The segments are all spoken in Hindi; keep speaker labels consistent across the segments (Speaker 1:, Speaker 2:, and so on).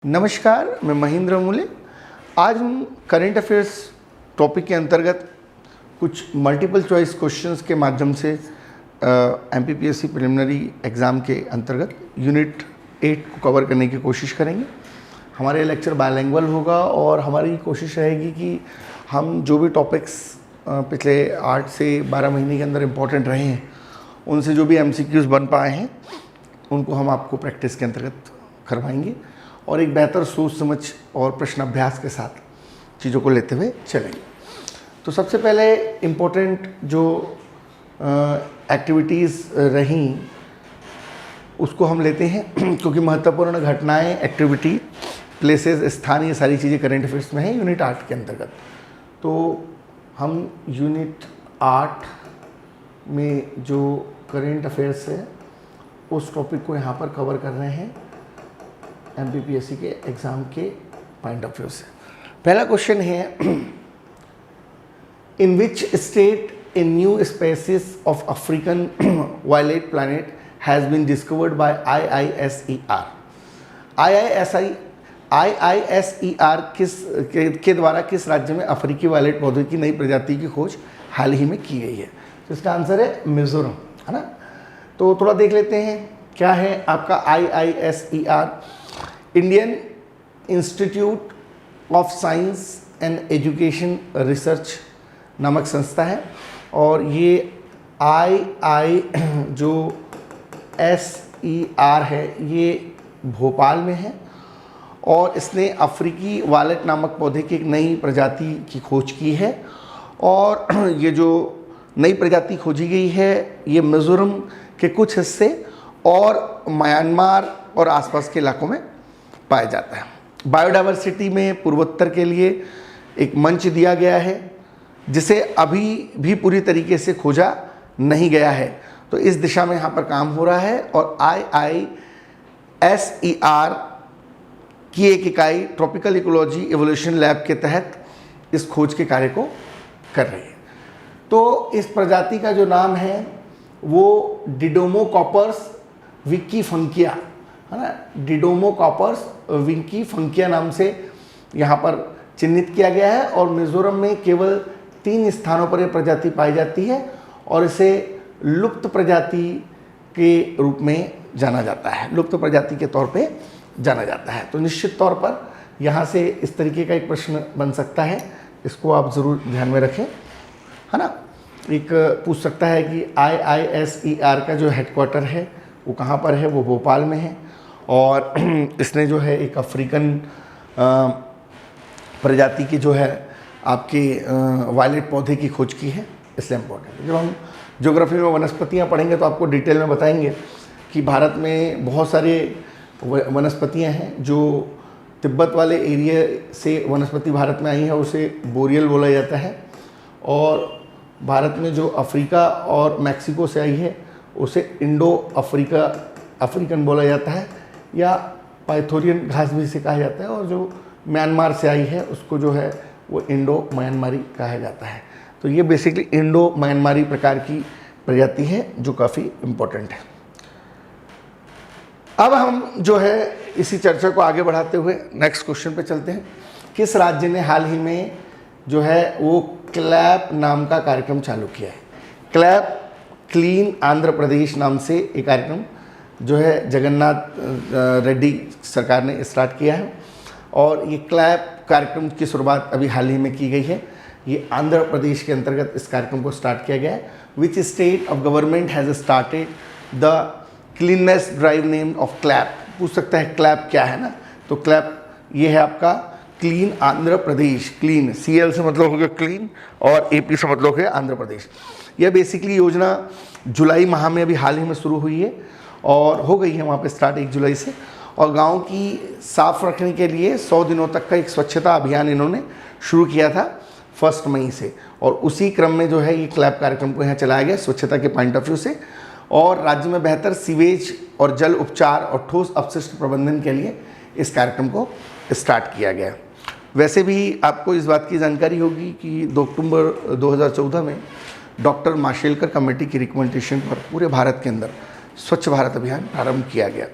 Speaker 1: नमस्कार, मैं महेंद्र मूले। आज हम करंट अफेयर्स टॉपिक के अंतर्गत कुछ मल्टीपल चॉइस क्वेश्चंस के माध्यम से एमपीपीएससी प्रिलिमिनरी एग्ज़ाम के अंतर्गत यूनिट 8 को कवर करने की कोशिश करेंगे। हमारे लेक्चर बायलैंग्वेज होगा और हमारी कोशिश रहेगी कि हम जो भी टॉपिक्स पिछले 8 से 12 महीने के अंदर इम्पोर्टेंट रहे हैं, उनसे जो भी एमसीक्यूज़ बन पाए हैं उनको हम आपको प्रैक्टिस के अंतर्गत करवाएंगे और एक बेहतर सोच समझ और प्रश्न अभ्यास के साथ चीज़ों को लेते हुए चलेंगे। तो सबसे पहले इम्पोर्टेंट जो एक्टिविटीज़ रहीं उसको हम लेते हैं क्योंकि महत्वपूर्ण घटनाएं, एक्टिविटी, प्लेसेस, स्थान, ये सारी चीज़ें करंट अफेयर्स में हैं यूनिट 8 के अंतर्गत। तो हम यूनिट 8 में जो करंट अफेयर्स है उस टॉपिक को यहाँ पर कवर कर रहे हैं एमपीपीएससी के एग्ज़ाम के पॉइंट ऑफ व्यू से। पहला क्वेश्चन है, in which state a new species of African violet plant has been discovered by IISER। IISER के द्वारा किस राज्य में अफ्रीकी वायलेट पौधे की नई प्रजाति की खोज हाल ही में की गई है? तो इसका आंसर है मिजोरम, है ना। तो थोड़ा देख लेते हैं क्या है आपका IISER। Indian institute of science and education research नामक संस्था है और ये जो SER है ये भोपाल में है और इसने अफ्रीकी वायलेट नामक पौधे की एक नई प्रजाति की खोज की है और ये जो नई प्रजाति खोजी गई है ये मिजोरम के कुछ हिस्से और म्यांमार और आसपास के इलाकों में पाया जाता है। बायोडायवर्सिटी में पूर्वोत्तर के लिए एक मंच दिया गया है जिसे अभी भी पूरी तरीके से खोजा नहीं गया है, तो इस दिशा में यहाँ पर काम हो रहा है और IISER की एक इकाई ट्रॉपिकल इकोलॉजी इवोल्यूशन लैब के तहत इस खोज के कार्य को कर रही है। तो इस प्रजाति का जो नाम है वो डिडोमोकॉपर्स विकीफंकिया, है ना। डिडोमोकॉपर्स विकीफंकिया नाम से यहाँ पर चिन्हित किया गया है और मिजोरम में केवल 3 स्थानों पर यह प्रजाति पाई जाती है और इसे लुप्त प्रजाति के रूप में जाना जाता है, लुप्त प्रजाति के तौर पे जाना जाता है। तो निश्चित तौर पर यहाँ से इस तरीके का एक प्रश्न बन सकता है, इसको आप ज़रूर ध्यान में रखें, है ना। एक पूछ सकता है कि IISER का जो हेडक्वार्टर है वो कहाँ पर है? वो भोपाल में है और इसने जो है एक अफ्रीकन प्रजाति की जो है आपके वायलेट पौधे की खोज की है, इसलिए इम्पोर्टेंट है। जब हम ज्योग्राफी में वनस्पतियाँ पढ़ेंगे तो आपको डिटेल में बताएंगे कि भारत में बहुत सारे वनस्पतियाँ हैं। जो तिब्बत वाले एरिया से वनस्पति भारत में आई है उसे बोरियल बोला जाता है और भारत में जो अफ्रीका और मैक्सिको से आई है उसे अफ्रीकन बोला जाता है या पाइथोरियन घास भी से कहा जाता है और जो म्यांमार से आई है उसको जो है वो इंडो म्यांमारी कहा जाता है। तो ये बेसिकली इंडो म्यांमारी प्रकार की प्रजाति है जो काफ़ी इम्पोर्टेंट है। अब हम जो है इसी चर्चा को आगे बढ़ाते हुए नेक्स्ट क्वेश्चन पे चलते हैं। किस राज्य ने हाल ही में जो है वो क्लैप नाम का कार्यक्रम चालू किया है? क्लैप क्लीन आंध्र प्रदेश नाम से एक कार्यक्रम जो है जगन्नाथ रेड्डी सरकार ने स्टार्ट किया है और ये क्लैप कार्यक्रम की शुरुआत अभी हाल ही में की गई है। ये आंध्र प्रदेश के अंतर्गत इस कार्यक्रम को स्टार्ट किया गया है। Which state of government has started the cleanness drive name of clap? पूछ सकता है क्लैप क्या है ना, तो क्लैप ये है आपका clean Andhra Pradesh. Clean CL से मतलब हो गया क्लीन और AP से मतलब हो गया आंध्र प्रदेश। यह बेसिकली योजना जुलाई माह में अभी हाल ही में शुरू हुई है और हो गई है वहाँ पे स्टार्ट 1 जुलाई से और गांव की साफ़ रखने के लिए 100 दिनों तक का एक स्वच्छता अभियान इन्होंने शुरू किया था 1 मई से और उसी क्रम में जो है ये क्लैप कार्यक्रम को यहाँ चलाया गया स्वच्छता के पॉइंट ऑफ व्यू से और राज्य में बेहतर सीवेज और जल उपचार और ठोस अपशिष्ट प्रबंधन के लिए इस कार्यक्रम को स्टार्ट किया गया। वैसे भी आपको इस बात की जानकारी होगी कि 2 अक्टूबर 2014 में डॉक्टर माशेलकर कमेटी की रिकमेंडेशन पर पूरे भारत के अंदर स्वच्छ भारत अभियान प्रारंभ किया गया।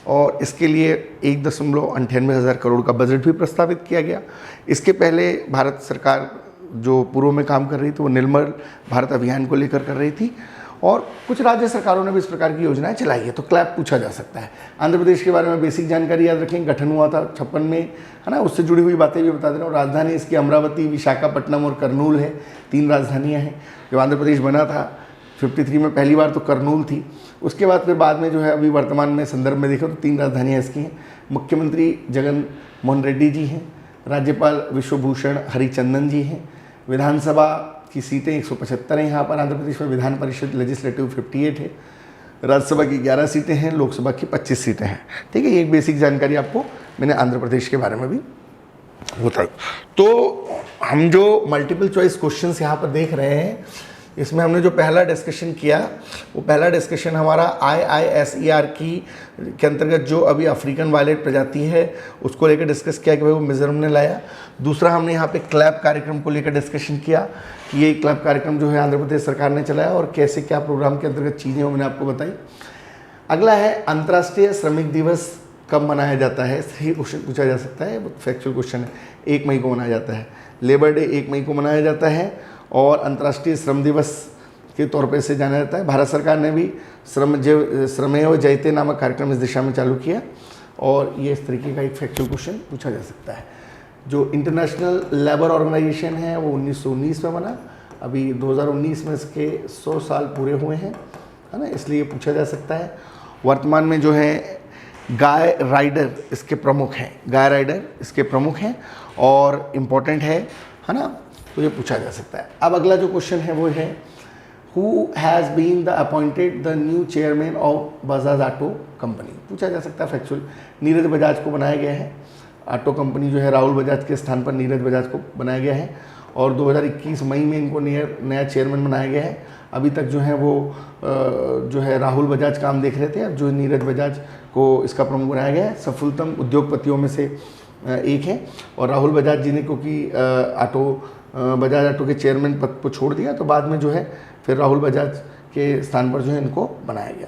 Speaker 1: और इसके लिए 1,98 करोड़ का बजट भी प्रस्तावित किया गया। इसके पहले भारत सरकार जो पूर्व में काम कर रही थी वो निर्मल भारत अभियान को लेकर कर रही थी, और कुछ राज्य सरकारों ने भी इस प्रकार की योजनाएं चलाई है। तो क्लैप पूछा जा सकता है। आंध्र प्रदेश के बारे में बेसिक जानकारी याद रखें, गठन हुआ था 56 में, है ना, उससे जुड़ी हुई बातें भी बता दे रहा हूँ। राजधानी इसकी अमरावती, विशाखापट्टनम और करनूल है, 3 राजधानियाँ हैं। जब आंध्र प्रदेश बना था 53 में पहली बार तो करनूल थी, उसके बाद फिर बाद में जो है अभी वर्तमान में संदर्भ में देखो तो 3 राजधानियाँ इसकी हैं। मुख्यमंत्री जगन मोहन रेड्डी जी हैं, राज्यपाल विश्वभूषण हरिचंदन जी हैं, विधानसभा की सीटें 175 हैं यहाँ पर आंध्र प्रदेश में, विधान परिषद लेजिस्लेटिव 58 है, राज्यसभा की 11 सीटें हैं, लोकसभा की 25 सीटें हैं। ठीक है, ये एक बेसिक जानकारी आपको मैंने आंध्र प्रदेश के बारे में भी बताई। तो हम जो मल्टीपल चॉइस क्वेश्चंस यहाँ पर देख रहे हैं, इसमें हमने जो पहला डिस्कशन किया वो पहला डिस्कशन हमारा IISER के अंतर्गत जो अभी अफ्रीकन वायलेट प्रजाति है उसको लेकर डिस्कस किया कि भाई वो मिजोरम ने लाया। दूसरा हमने यहाँ पे क्लैप कार्यक्रम को लेकर डिस्कशन किया कि ये क्लैप कार्यक्रम जो है आंध्र प्रदेश सरकार ने चलाया और कैसे क्या प्रोग्राम के अंतर्गत चीज़ें वो मैंने आपको बताई। अगला है अंतर्राष्ट्रीय श्रमिक दिवस कब मनाया जाता है, सही क्वेश्चन पूछा जा सकता है, फैक्चुअल क्वेश्चन है। 1 मई को मनाया जाता है, लेबर डे 1 मई को मनाया जाता है और अंतर्राष्ट्रीय श्रम दिवस के तौर पे से जाना जाता है। भारत सरकार ने भी श्रमेव जयते नामक कार्यक्रम इस दिशा में चालू किया, और ये इस तरीके का एक फैक्चुअल क्वेश्चन पूछा जा सकता है। जो इंटरनेशनल लेबर ऑर्गेनाइजेशन है वो 1919 में बना, अभी 2019 में इसके 100 साल पूरे हुए हैं, है ना, इसलिए पूछा जा सकता है। वर्तमान में जो है गाय राइडर इसके प्रमुख हैं, गाय राइडर इसके प्रमुख हैं और इम्पोर्टेंट है ना, तो ये पूछा जा सकता है। अब अगला जो क्वेश्चन है वो है who has been the appointed the new chairman of Bajaj auto company, पूछा जा सकता है फैक्चुअल। नीरज बजाज को बनाया गया है, ऑटो कंपनी जो है राहुल बजाज के स्थान पर नीरज बजाज को बनाया गया है, और 2021 मई में इनको नया चेयरमैन बनाया गया है। अभी तक जो है वो जो है राहुल बजाज काम देख रहे थे, अब जो नीरज बजाज को इसका प्रमुख बनाया गया है। सफलतम उद्योगपतियों में से एक है, और राहुल बजाज जी ने क्योंकि बजाज ऑटो के चेयरमैन पद को छोड़ दिया तो बाद में जो है फिर राहुल बजाज के स्थान पर जो है इनको बनाया गया।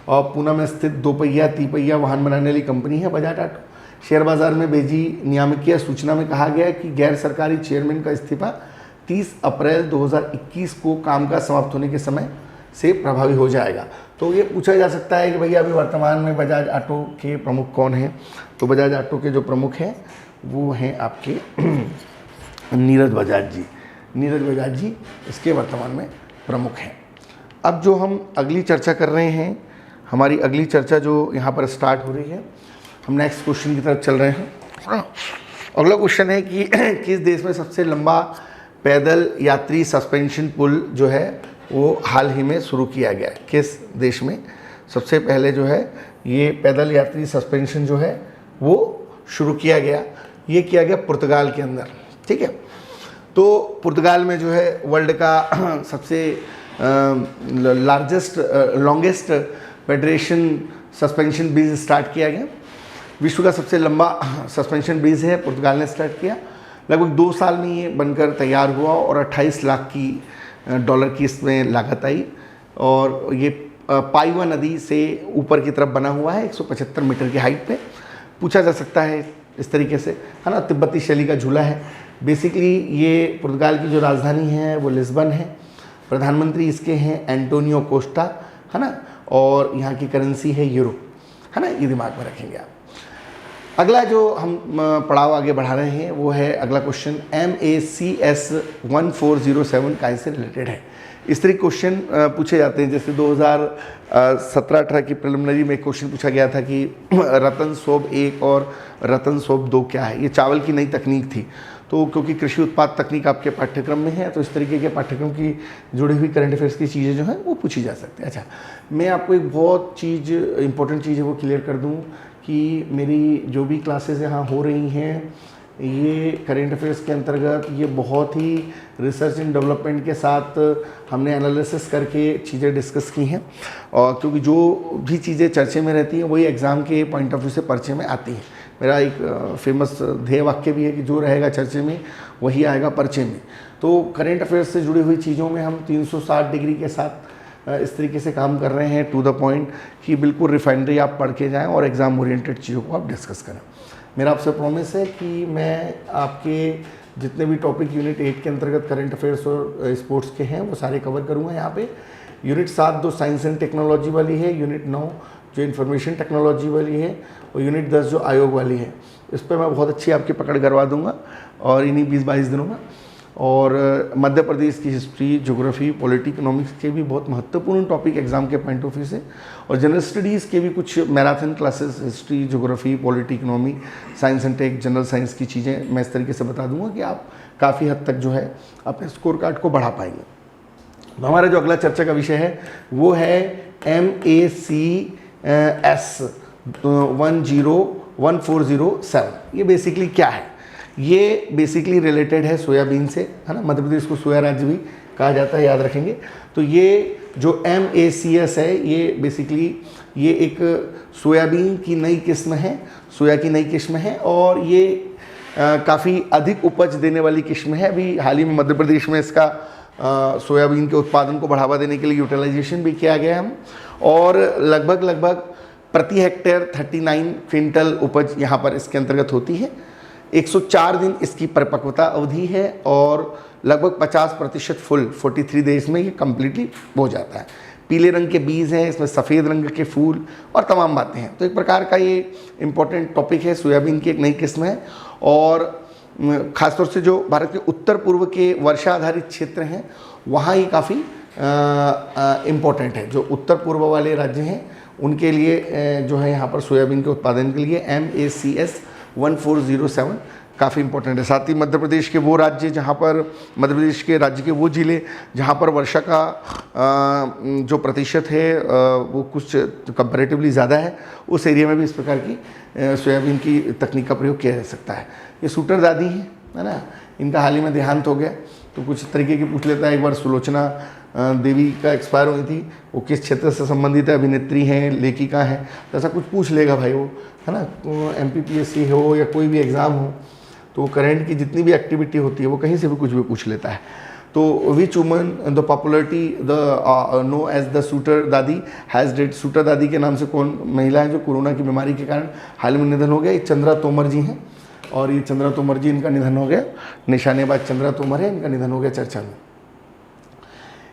Speaker 1: और पूना में स्थित 2 पहिया तिपहिया वाहन बनाने वाली कंपनी है बजाज ऑटो। शेयर बाजार में भेजी नियामकीय सूचना में कहा गया कि गैर सरकारी चेयरमैन का इस्तीफा 30 अप्रैल 2021 को कामकाज समाप्त होने के समय से प्रभावी हो जाएगा। तो ये पूछा जा सकता है कि भैया अभी वर्तमान में बजाज ऑटो के प्रमुख कौन हैं, तो बजाज ऑटो के जो प्रमुख हैं वो हैं आपके नीरज बजाज जी। नीरज बजाज जी इसके वर्तमान में प्रमुख हैं। अब जो हम अगली चर्चा कर रहे हैं, हमारी अगली चर्चा जो यहाँ पर स्टार्ट हो रही है, हम नेक्स्ट क्वेश्चन की तरफ चल रहे हैं। अगला क्वेश्चन है कि किस देश में सबसे लंबा पैदल यात्री सस्पेंशन पुल जो है वो हाल ही में शुरू किया गया है? किस देश में सबसे पहले जो है ये पैदल यात्री सस्पेंशन जो है वो शुरू किया गया? ये किया गया पुर्तगाल के अंदर। ठीक है, तो पुर्तगाल में जो है वर्ल्ड का सबसे longest federation suspension bridge start किया गया। विश्व का सबसे लंबा सस्पेंशन ब्रिज है, पुर्तगाल ने स्टार्ट किया। लगभग 2 साल में ये बनकर तैयार हुआ और 28 लाख की डॉलर की इसमें लागत आई, और ये पाइवा नदी से ऊपर की तरफ बना हुआ है 175 मीटर की हाइट पे। पूछा जा सकता है इस तरीके से, है ना, तिब्बती शैली का झूला है। बेसिकली ये पुर्तगाल की जो राजधानी है वो लिस्बन है, प्रधानमंत्री इसके हैं एंटोनियो कोस्टा, है ना, और यहाँ की करेंसी है यूरो, है ना, ये दिमाग में रखेंगे आप। अगला जो हम पड़ाव आगे बढ़ा रहे हैं वो है अगला क्वेश्चन MACS 1407 का इससे रिलेटेड है। इस तरह क्वेश्चन पूछे जाते हैं, जैसे 2017-18 की प्रिलिमिनरी में क्वेश्चन पूछा गया था कि रतन सोब 1 और रतन सोब 2 क्या है। ये चावल की नई तकनीक थी, तो क्योंकि कृषि उत्पाद तकनीक आपके पाठ्यक्रम में है तो इस तरीके के पाठ्यक्रम की जुड़ी हुई करंट अफेयर्स की चीज़ें जो हैं वो पूछी जा सकती है। अच्छा, मैं आपको एक बहुत चीज़ इंपॉर्टेंट चीज़ है वो क्लियर कर दूँ कि मेरी जो भी क्लासेस यहाँ हो रही हैं ये करेंट अफेयर्स के अंतर्गत ये बहुत ही रिसर्च एंड डेवलपमेंट के साथ हमने एनालिसिस करके चीज़ें डिस्कस की हैं, और क्योंकि जो भी चीज़ें चर्चे में रहती हैं वही एग्ज़ाम के पॉइंट ऑफ व्यू से पर्चे में आती हैं। मेरा एक फेमस ध्येय वाक्य भी है कि जो रहेगा चर्चे में वही आएगा पर्चे में। तो करेंट अफेयर्स से जुड़ी हुई चीज़ों में हम 360 डिग्री के साथ इस तरीके से काम कर रहे हैं टू द पॉइंट कि बिल्कुल रिफाइनरी आप पढ़ के जाएं और एग्ज़ाम ओरिएंटेड चीज़ों को आप डिस्कस करें। मेरा आपसे प्रॉमिस है कि मैं आपके जितने भी टॉपिक यूनिट 8 के अंतर्गत करंट अफेयर्स और स्पोर्ट्स के हैं वो सारे कवर करूँगा यहाँ पे। यूनिट 7 जो साइंस एंड टेक्नोलॉजी वाली है, यूनिट 9 जो इन्फॉर्मेशन टेक्नोलॉजी वाली है और यूनिट 10 जो आयोग वाली है, इस पर मैं बहुत अच्छी आपकी पकड़ करवा दूंगा और इन्हीं 20-22 दिनों में। और मध्य प्रदेश की हिस्ट्री, ज्योग्राफी, पॉलिटी, इकोनॉमिक्स के भी बहुत महत्वपूर्ण टॉपिक एग्जाम के पॉइंट ऑफ व्यू से, और जनरल स्टडीज़ के भी कुछ marathon classes, history, geography, polity, economy, science and tech, general science की चीज़ें मैं इस तरीके से बता दूंगा कि आप काफ़ी हद तक जो है अपने स्कोर कार्ड को बढ़ा पाएंगे। तो हमारा जो अगला चर्चा का विषय है वो है MACS 1014007। ये बेसिकली क्या है? ये बेसिकली रिलेटेड है सोयाबीन से, है ना। मध्य प्रदेश को सोया राज्य भी कहा जाता है, याद रखेंगे। तो ये जो MACS है ये बेसिकली ये एक सोयाबीन की नई किस्म है, सोया की नई किस्म है और ये काफ़ी अधिक उपज देने वाली किस्म है। अभी हाल ही में मध्य प्रदेश में इसका सोयाबीन के उत्पादन को बढ़ावा देने के लिए यूटिलाइजेशन भी किया गया है और लगभग प्रति हेक्टेयर 39 क्विंटल उपज यहाँ पर इसके अंतर्गत होती है। 104 दिन इसकी परिपक्वता अवधि है और लगभग 50% फुल 43 डेज में ये कम्प्लीटली हो जाता है। पीले रंग के बीज हैं, इसमें सफ़ेद रंग के फूल और तमाम बातें हैं। तो एक प्रकार का ये इम्पोर्टेंट टॉपिक है, सोयाबीन की एक नई किस्म है और ख़ासतौर से जो भारत के उत्तर पूर्व के वर्षा आधारित क्षेत्र हैं वहाँ ये काफ़ी इम्पोर्टेंट है। जो उत्तर पूर्व वाले राज्य हैं उनके लिए जो है यहाँ पर सोयाबीन के उत्पादन के लिए MACS 14007 काफ़ी इंपॉर्टेंट है। साथ ही मध्य प्रदेश के वो राज्य जहाँ पर मध्य प्रदेश के राज्य के वो ज़िले जहाँ पर वर्षा का जो प्रतिशत है वो कुछ कंपैरेटिवली ज़्यादा है, उस एरिया में भी इस प्रकार की सोयाबीन की तकनीक का प्रयोग किया जा सकता है। ये शूटर दादी हैं, है ना, इनका हाल ही में देहांत हो गया, तो कुछ तरीके की पूछ लेता है। एक बार सुलोचना देवी का एक्सपायर हुई थी, वो किस क्षेत्र से संबंधित है, अभिनेत्री हैं, लेखिका हैं, तो ऐसा कुछ पूछ लेगा भाई वो, है ना। तो MPPSC हो या कोई भी एग्ज़ाम हो तो करंट की जितनी भी एक्टिविटी होती है वो कहीं से भी कुछ भी पूछ लेता है। तो which woman the popularity the know as the shooter Dadi has dead. Shooter Dadi के नाम से कौन महिला है जो कोरोना की बीमारी के कारण हाल में निधन हो गया? ये चंद्रा तोमर जी हैं और ये चंद्रा तोमर जी, इनका निधन हो गया। निशानेबाज चंद्रा तोमर है, इनका निधन हो गया चर्चा में।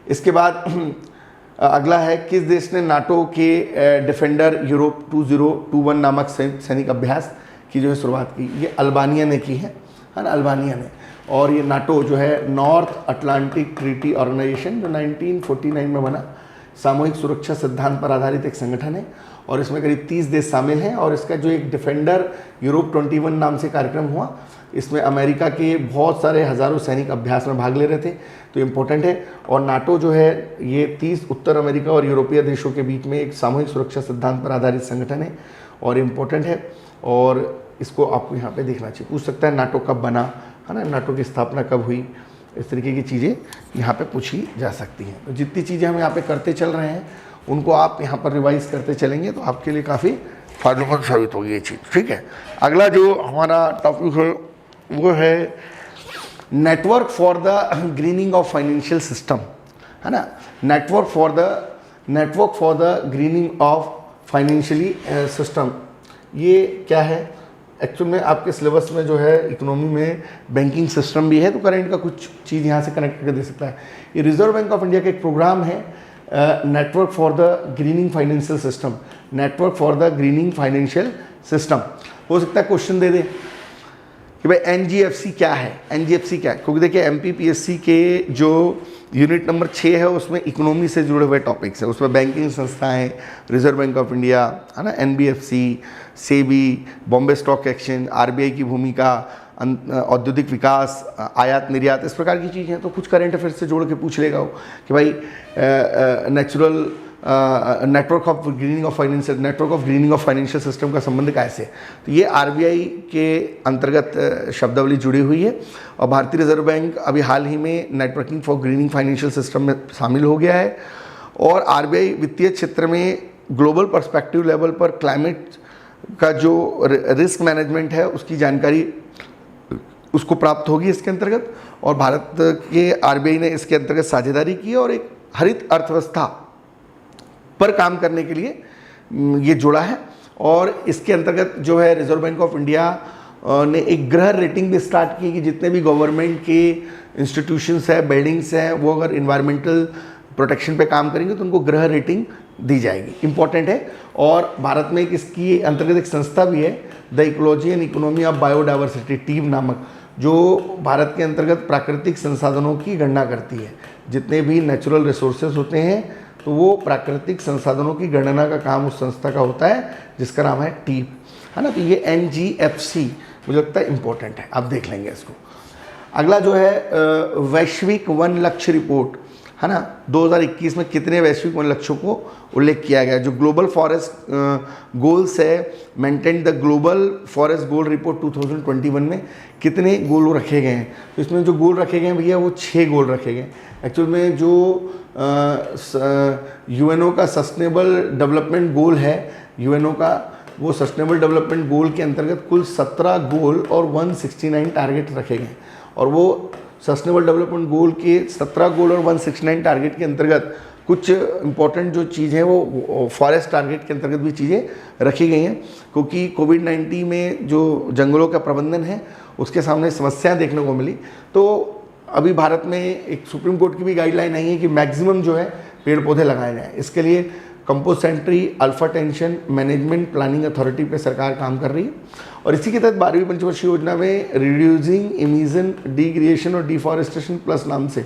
Speaker 1: इसके बाद अगला है, किस देश ने नाटो के डिफेंडर यूरोप 2021 नामक सैनिक अभ्यास की जो है शुरुआत की? ये अल्बानिया ने की है ना, अल्बानिया ने। और ये नाटो जो है नॉर्थ अटलांटिक ट्रीटी ऑर्गेनाइजेशन, जो 1949 में बना, सामूहिक सुरक्षा सिद्धांत पर आधारित एक संगठन है और इसमें करीब 30 देश शामिल हैं। और इसका जो एक डिफेंडर यूरोप 21 नाम से कार्यक्रम हुआ, इसमें अमेरिका के बहुत सारे हज़ारों सैनिक अभ्यास में भाग ले रहे थे, तो इम्पोर्टेंट है। और नाटो जो है ये 30 उत्तर अमेरिका और यूरोपीय देशों के बीच में एक सामूहिक सुरक्षा सिद्धांत पर आधारित संगठन है और इम्पोर्टेंट है, और इसको आपको यहाँ पे देखना चाहिए। पूछ सकता है नाटो कब बना, है ना, नाटो की स्थापना कब हुई, इस तरीके की चीज़ें यहाँ पे पूछी जा सकती हैं। तो जितनी चीज़ें हम यहाँ पे करते चल रहे हैं उनको आप यहाँ पर रिवाइज करते चलेंगे तो आपके लिए काफ़ी फायदेमंद साबित होगी ये चीज़, ठीक है। अगला जो हमारा टॉपिक है वो है network for the grinning of financial system, है ना। Network for the grinning of financially system, ये क्या है? एक्चुअल में आपके सिलेबस में जो है इकोनॉमी में बैंकिंग सिस्टम भी है, तो करंट का कुछ चीज़ यहाँ से कनेक्ट करके दे सकता है। ये रिजर्व बैंक ऑफ इंडिया का एक प्रोग्राम है, network for the grinning financial system, network for the grinning financial system. हो सकता है क्वेश्चन दे दे कि भाई NGFC क्या है, NGFC क्या है, क्योंकि देखिए MPPSC के जो यूनिट नंबर 6 है उसमें इकोनॉमी से जुड़े हुए टॉपिक्स है, उसमें बैंकिंग संस्थाएं, रिजर्व बैंक ऑफ इंडिया, है ना, NBFC, SEBI, Bombay stock exchange, RBI की भूमिका, औद्योगिक विकास, आयात निर्यात, इस प्रकार की चीज़ें हैं। तो कुछ करंट अफेयर्स से जोड़ के पूछ लेगा वो कि भाई network of grinning of financial system का संबंध कैसे? तो ये RBI के अंतर्गत शब्दावली जुड़ी हुई है और भारतीय रिजर्व बैंक अभी हाल ही में networking for grinning financial system में शामिल हो गया है। और RBI वित्तीय क्षेत्र में ग्लोबल पर्सपेक्टिव लेवल पर क्लाइमेट का जो रिस्क मैनेजमेंट है उसकी जानकारी उसको प्राप्त होगी इसके अंतर्गत। और भारत के RBI ने इसके अंतर्गत साझेदारी की और एक हरित अर्थव्यवस्था पर काम करने के लिए ये जुड़ा है। और इसके अंतर्गत जो है रिजर्व बैंक ऑफ इंडिया ने एक ग्रह रेटिंग भी स्टार्ट की कि जितने भी गवर्नमेंट के इंस्टीट्यूशंस है, बिल्डिंग्स हैं, वो अगर इन्वायरमेंटल प्रोटेक्शन पे काम करेंगे तो उनको ग्रह रेटिंग दी जाएगी। इंपॉर्टेंट है। और भारत में एक इसकी अंतर्गत एक संस्था भी है, the ecology and economy of biodiversity, team नामक, जो भारत के अंतर्गत प्राकृतिक संसाधनों की गणना करती है। जितने भी नेचुरल रिसोर्सेज होते हैं तो वो प्राकृतिक संसाधनों की गणना का काम उस संस्था का होता है, जिसका नाम है टीप, है ना। तो ये NGFC मुझे लगता है इंपॉर्टेंट है, आप देख लेंगे इसको। अगला जो है वैश्विक वन लक्ष्य रिपोर्ट, है ना। 2021 में कितने वैश्विक वन लक्ष्यों को उल्लेख किया गया। जो ग्लोबल फॉरेस्ट गोल्स है, maintain the global forest goal report 2021 में कितने गोल रखे गए हैं। तो इसमें जो गोल रखे गए हैं भैया वो 6 गोल रखे गए। एक्चुअल में जो UNO का सस्टेनेबल डेवलपमेंट गोल है, UNO का वो सस्टेनेबल डेवलपमेंट गोल के अंतर्गत कुल 17 गोल और 169 टारगेट रखे गए। और वो सस्टेनेबल डेवलपमेंट गोल के 17 गोल और 169 टारगेट के अंतर्गत कुछ इंपॉर्टेंट जो चीज़ है वो फॉरेस्ट टारगेट के अंतर्गत भी चीज़ें रखी गई हैं, क्योंकि कोविड-19 में जो जंगलों का प्रबंधन है उसके सामने समस्याएं देखने को मिली। तो अभी भारत में एक सुप्रीम कोर्ट की भी गाइडलाइन आई है कि मैक्सिमम जो है पेड़ पौधे लगाए जाएँ। इसके लिए compost sentry alpha tension management planning authority पे सरकार काम कर रही है। और इसी के तहत 12वीं पंचवर्षीय योजना में रिड्यूसिंग इमिशन डिग्रेडेशन और डिफॉरेस्टेशन प्लस नाम से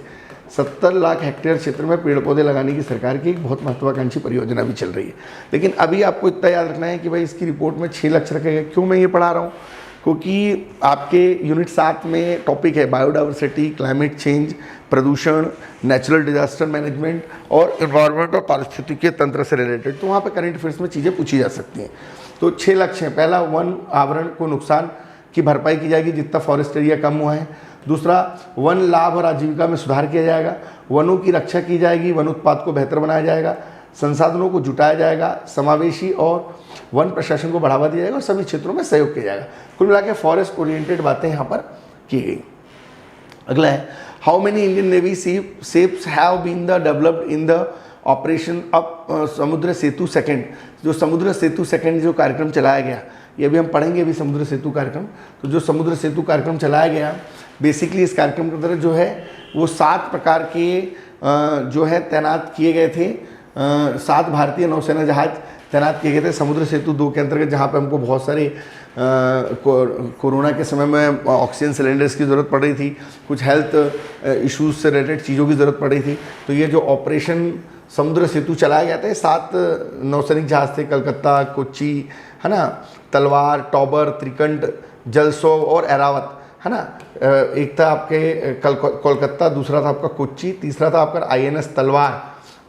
Speaker 1: 70 लाख हेक्टेयर क्षेत्र में पेड़ पौधे लगाने की सरकार की एक बहुत महत्वाकांक्षी परियोजना भी चल रही है। लेकिन अभी आपको इतना याद रखना है कि भाई इसकी रिपोर्ट में 6 लक्ष्य रखे गए। क्यों मैं ये पढ़ा रहा हूँ, क्योंकि आपके यूनिट 7 में टॉपिक है बायोडाइवर्सिटी, क्लाइमेट चेंज, प्रदूषण, नेचुरल डिजास्टर मैनेजमेंट और इन्वायरमेंट और पारिस्थितिकीय तंत्र से रिलेटेड। तो वहाँ पे करंट अफेयर्स में चीज़ें पूछी जा सकती हैं। तो 6 लक्ष्य हैं। पहला, वन आवरण को नुकसान की भरपाई की जाएगी जितना फॉरेस्ट एरिया कम हुआ है। दूसरा, वन लाभ और आजीविका में सुधार किया जाएगा। वनों की रक्षा की जाएगी, वन उत्पाद को बेहतर बनाया जाएगा, संसाधनों को जुटाया जाएगा, समावेशी और वन प्रशासन को बढ़ावा दिया जाएगा और सभी क्षेत्रों में सहयोग किया जाएगा। कुल मिला के फॉरेस्ट ओरिएंटेड बातें यहाँ पर की गई। अगला है, how many Indian navy ships have been the developed in the operation of Samudra Setu second. जो समुद्र सेतु सेकंड जो कार्यक्रम चलाया गया, ये अभी हम पढ़ेंगे अभी समुद्र सेतु कार्यक्रम। तो जो समुद्र सेतु कार्यक्रम चलाया गया, बेसिकली इस कार्यक्रम के अंदर जो है वो 7 प्रकार के जो है तैनात किए गए थे। 7 भारतीय नौसेना जहाज तैनात किए गए थे समुद्र सेतु 2 के अंतर्गत, जहाँ पे हमको बहुत सारे कोरोना के समय में ऑक्सीजन सिलेंडर्स की ज़रूरत पड़ रही थी, कुछ हेल्थ इश्यूज से रिलेटेड चीज़ों की ज़रूरत पड़ रही थी। तो ये जो ऑपरेशन समुद्र सेतु चलाया गया था, 7 नौसैनिक जहाज थे, कलकत्ता, कोच्चि, है ना, तलवार, टॉबर, त्रिकंठ, जलसोव और एरावत, है ना। एक था आपके कोलकाता, दूसरा था आपका कोच्चि, तीसरा था आपका INS तलवार,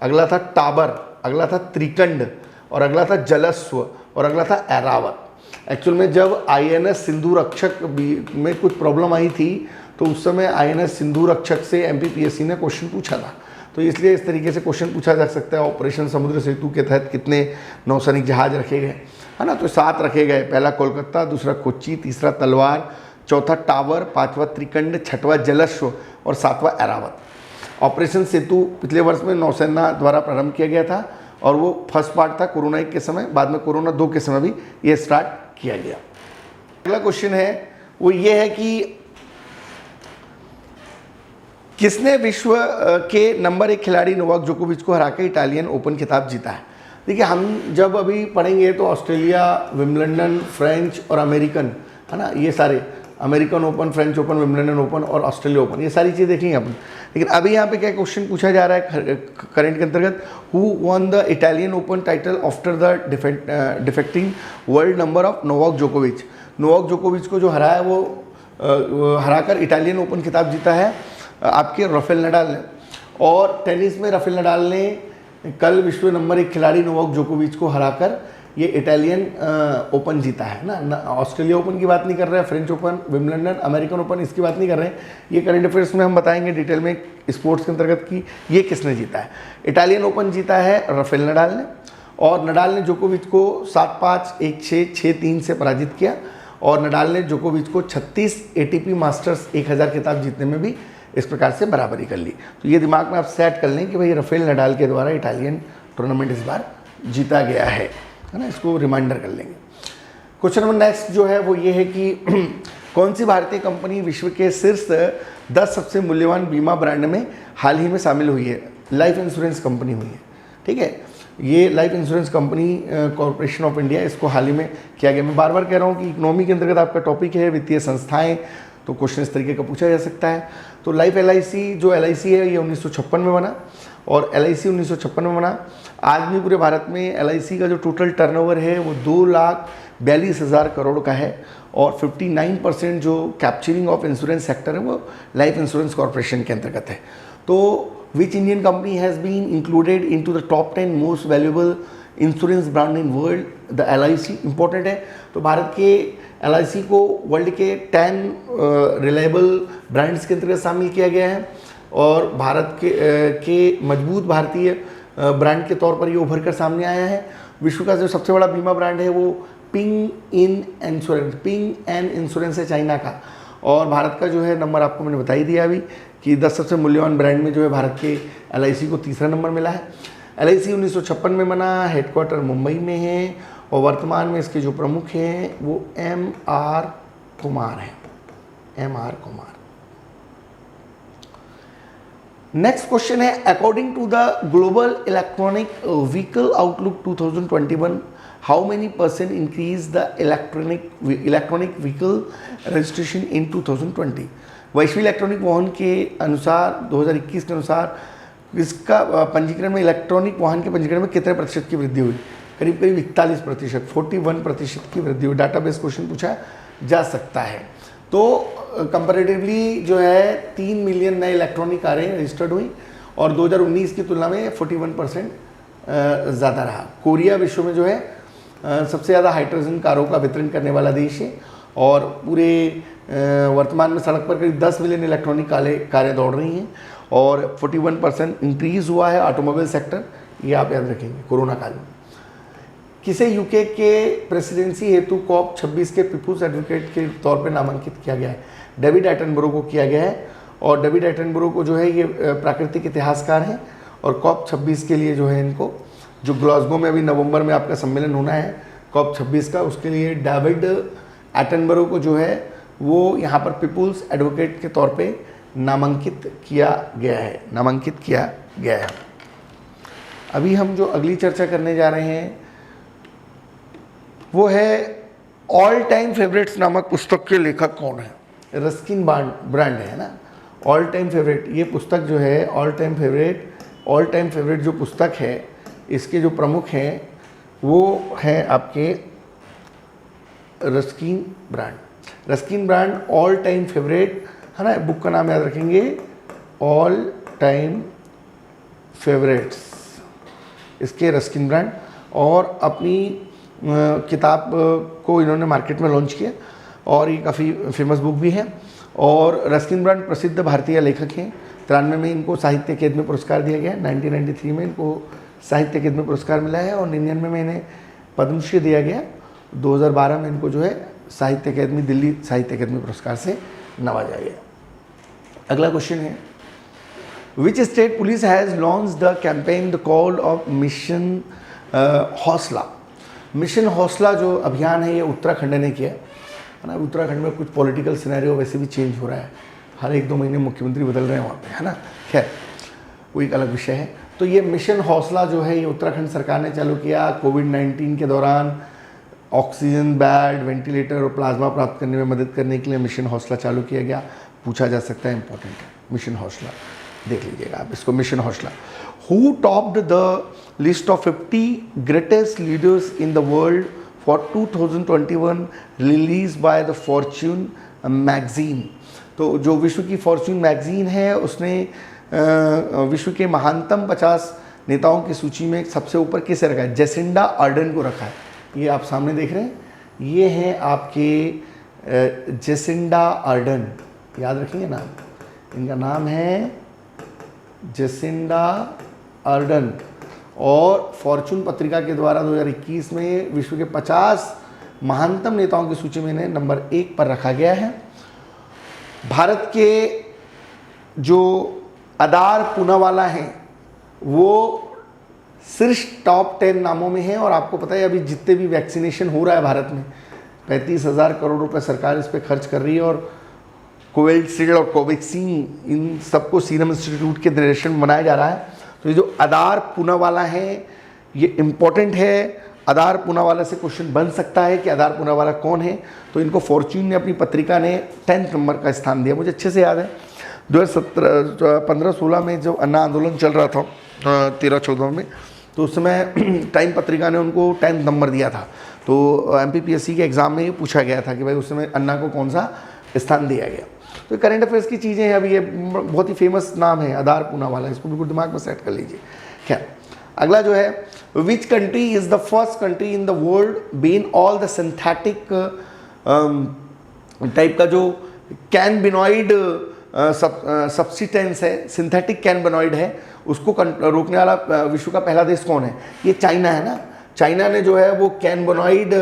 Speaker 1: अगला था टाबर, अगला था त्रिकंड और अगला था जलस्व और अगला था एरावत। एक्चुअल में जब INS सिंधु रक्षक में कुछ प्रॉब्लम आई थी तो उस समय INS सिंधु रक्षक से MPPSC ने क्वेश्चन पूछा था। तो इसलिए इस तरीके से क्वेश्चन पूछा जा सकता है, ऑपरेशन समुद्र सेतु के तहत कितने नौसैनिक जहाज रखे गए, है ना। तो 7 रखे गए। पहला कोलकाता, दूसरा कोच्चि, तीसरा तलवार, चौथा टावर, 5वां त्रिकंड, 6वां जलस्व और 7वां एरावत। ऑपरेशन सेतु पिछले वर्ष में नौसेना द्वारा प्रारंभ किया गया था और वो फर्स्ट पार्ट था कोरोना 1 के समय, बाद में कोरोना 2 के समय भी ये स्टार्ट किया गया। अगला क्वेश्चन है वो ये है कि किसने विश्व के नंबर 1 खिलाड़ी नोवाक जोकोविच को हराकर इटालियन ओपन खिताब जीता है। देखिए, हम जब अभी पढ़ेंगे तो ऑस्ट्रेलिया, विम्बलडन, फ्रेंच और अमेरिकन, है ना, ये सारे American open, French open, Wimbledon open और ऑस्ट्रेलिया ओपन, ये सारी चीज़ें देखेंगे अपन। लेकिन अभी यहाँ पे क्या क्वेश्चन पूछा जा रहा है करंट के अंतर्गत, who won the Italian Open title after the defecting world number of Novak जोकोविच। नोवाक जोकोविच को जो हराया वो हराकर इटालियन ओपन खिताब जीता है आपके राफेल नडाल ने। और टेनिस में राफेल नडाल ने कल विश्व नंबर 1 खिलाड़ी नोवाक जोकोविच को हराकर ये इटालियन ओपन जीता है ना। ऑस्ट्रेलिया ओपन की बात नहीं कर रहे हैं, French open, Wimbledon, American open, इसकी बात नहीं कर रहे हैं। ये करंट अफेयर्स में हम बताएंगे डिटेल में स्पोर्ट्स के अंतर्गत कि ये किसने जीता है। इटालियन ओपन जीता है राफेल नडाल ने और नडाल ने जोकोविच को 7-5, 1-6, 6-3 से पराजित किया। और नडाल ने जोकोविच को 36 ATP मास्टर्स 1000 खिताब जीतने में भी इस प्रकार से बराबरी कर ली। तो ये दिमाग में आप सेट कर लें कि भाई राफेल नडाल के द्वारा इटालियन टूर्नामेंट इस बार जीता गया है ना, इसको रिमाइंडर कर लेंगे। क्वेश्चन नंबर नेक्स्ट जो है वो ये है कि कौन सी भारतीय कंपनी विश्व के शीर्ष 10 सबसे मूल्यवान बीमा ब्रांड में हाल ही में शामिल हुई है? लाइफ इंश्योरेंस कंपनी हुई है, ठीक है। ये life insurance company corporation of India, इसको हाल ही में किया गया। मैं बार बार कह रहा हूँ कि इकोनॉमी के अंतर्गत आपका टॉपिक है वित्तीय संस्थाएं, तो क्वेश्चन इस तरीके का पूछा जा सकता है। तो लाइफ LIC जो LIC है ये 1956 में बना, और LIC 1956 में बना। आज भी पूरे भारत में LIC का जो टोटल टर्नओवर है वो 2,42,000 करोड़ का है, और 59% जो कैप्चरिंग ऑफ इंश्योरेंस सेक्टर है वो लाइफ इंश्योरेंस कॉरपोरेशन के अंतर्गत है। तो which Indian company has been included into the top 10 most valuable insurance brand in world? The LIC important है। तो भारत के LIC को वर्ल्ड के 10 रिलायबल ब्रांड्स के अंतर्गत शामिल किया गया है, और भारत के मजबूत भारतीय ब्रांड के तौर पर ये उभर कर सामने आया है। विश्व का जो सबसे बड़ा बीमा ब्रांड है वो पिंग एन इंश्योरेंस है चाइना का, और भारत का जो है नंबर आपको मैंने बता ही दिया अभी कि 10 सबसे मूल्यवान ब्रांड में जो है भारत के LIC को तीसरा नंबर मिला है। LIC 1956 में बना, हेडक्वार्टर मुंबई में है, और वर्तमान में इसके जो प्रमुख हैं वो MR कुमार हैं, MR कुमार। नेक्स्ट क्वेश्चन है, according to the global electronic vehicle outlook 2021, how many % increase the electronic vehicle registration in 2020? वैश्विक इलेक्ट्रॉनिक वाहन के अनुसार 2021 के अनुसार इसका पंजीकरण में, इलेक्ट्रॉनिक वाहन के पंजीकरण में कितने प्रतिशत की वृद्धि हुई? करीब 41%, 41% की वृद्धि हुई। डाटाबेस क्वेश्चन पूछा जा सकता है। तो कंपैरेटिवली जो है 3 मिलियन नए इलेक्ट्रॉनिक कारें रजिस्टर्ड हुई, और 2019 की तुलना में 41% ज़्यादा रहा। कोरिया विश्व में जो है सबसे ज़्यादा हाइड्रोजन कारों का वितरण करने वाला देश है, और पूरे वर्तमान में सड़क पर करीब 10 मिलियन इलेक्ट्रॉनिक कारें दौड़ रही हैं, और 41% इंक्रीज़ हुआ है ऑटोमोबाइल सेक्टर, ये आप याद रखेंगे कोरोना काल में। किसे यूके के प्रेसिडेंसी हेतु COP26 के पीपुल्स एडवोकेट के तौर पर नामांकित किया गया है? डेविड एटनबरो को किया गया है, और डेविड एटनबरो को जो है ये प्राकृतिक इतिहासकार हैं, और COP26 के लिए जो है इनको, जो ग्लासगो में अभी नवंबर में आपका सम्मेलन होना है COP26 का, उसके लिए डेविड एटनबरो को जो है वो यहाँ पर पीपुल्स एडवोकेट के तौर पे नामांकित किया गया है। अभी हम जो अगली चर्चा करने जा रहे हैं वो है ऑल टाइम फेवरेट्स नामक पुस्तक के लेखक कौन है? रस्किन ब्रांड है ना, ऑल टाइम फेवरेट। ये पुस्तक जो है ऑल टाइम फेवरेट जो पुस्तक है, इसके जो प्रमुख हैं वो हैं आपके Ruskin brand all time favourite है ना। बुक का नाम याद रखेंगे, ऑल टाइम फेवरेट्स, इसके रस्किन ब्रांड। और अपनी किताब को इन्होंने मार्केट में लॉन्च किया, और ये काफ़ी फेमस बुक भी है। और रस्किन ब्रांड प्रसिद्ध भारतीय लेखक हैं। 93 में इनको साहित्य अकेदमी पुरस्कार दिया गया, 1993 में इनको साहित्य अकेदमी पुरस्कार मिला है, और 99 में इन्हें पद्मश्री दिया गया। 2012 में इनको जो है दिल्ली साहित्य अकेदमी पुरस्कार से नवाजा गया। अगला क्वेश्चन है, which state police has launch the campaign the call of mission हौसला? मिशन हौसला जो अभियान है ये उत्तराखंड ने किया है ना। उत्तराखंड में कुछ पॉलिटिकल सिनेरियो वैसे भी चेंज हो रहा है, हर 1-2 महीने मुख्यमंत्री बदल रहे हैं वहाँ पे, है ना। खैर वो एक अलग विषय है। तो ये मिशन हौसला जो है ये उत्तराखंड सरकार ने चालू किया। कोविड-19 के दौरान ऑक्सीजन बेड, वेंटिलेटर और प्लाज्मा प्राप्त करने में मदद करने के लिए मिशन हौसला चालू किया गया। पूछा जा सकता है, इंपॉर्टेंट है मिशन हौसला, देख लीजिएगा आप इसको। मिशन हौसला, who topped the list of 50 greatest leaders in the world for 2021 release by the Fortune magazine? तो जो विश्व की फॉर्च्यून मैगजीन है उसने विश्व के महानतम 50 नेताओं की सूची में सबसे ऊपर किसे रखा है? जेसिंडा आर्डन को रखा है। ये आप सामने देख रहे हैं, ये हैं आपके जेसिंडा आर्डन, याद रखेंगे नाम, इनका नाम है जेसिंडा आर्डन। और फॉर्च्यून पत्रिका के द्वारा 2021 में विश्व के 50 महानतम नेताओं की सूची में इन्हें नंबर 1 पर रखा गया है। भारत के जो अदार पूनावाला हैं वो सिर्फ टॉप 10 नामों में है। और आपको पता है अभी जितने भी वैक्सीनेशन हो रहा है भारत में 35,000 करोड़ रुपए सरकार इस पर खर्च कर रही है। और कोविशील्ड और कोवैक्सीन इन सबको सीरम इंस्टीट्यूट के डायरेक्शन में बनाया जा रहा है। तो ये जो आधार पूनावाला है ये इम्पोर्टेंट है। आधार पूनावाला से क्वेश्चन बन सकता है कि आधार पूनावाला कौन है। तो इनको फॉर्च्यून ने अपनी पत्रिका ने 10th नंबर का स्थान दिया। मुझे अच्छे से याद है 2015-16 में जब अन्ना आंदोलन चल रहा था 13-14 में, तो उस समय टाइम पत्रिका ने उनको 10th नंबर दिया था। तो MPPSC के एग्ज़ाम में ये पूछा गया था कि भाई उस समय अन्ना को कौन सा स्थान दिया गया। तो करंट अफेयर्स की चीज़ें हैं। अभी ये बहुत ही फेमस नाम है आधार पूनावाला, इसको बिल्कुल दिमाग में सेट कर लीजिए। खैर अगला जो है, which country is the first country in the world been all the synthetic type का जो कैनबिनॉइड सब्सटेंस है, सिंथेटिक कैनबिनॉइड है, उसको रोकने वाला विश्व का पहला देश कौन है? ये चाइना है ना। चाइना ने जो है वो कैनबोनाइड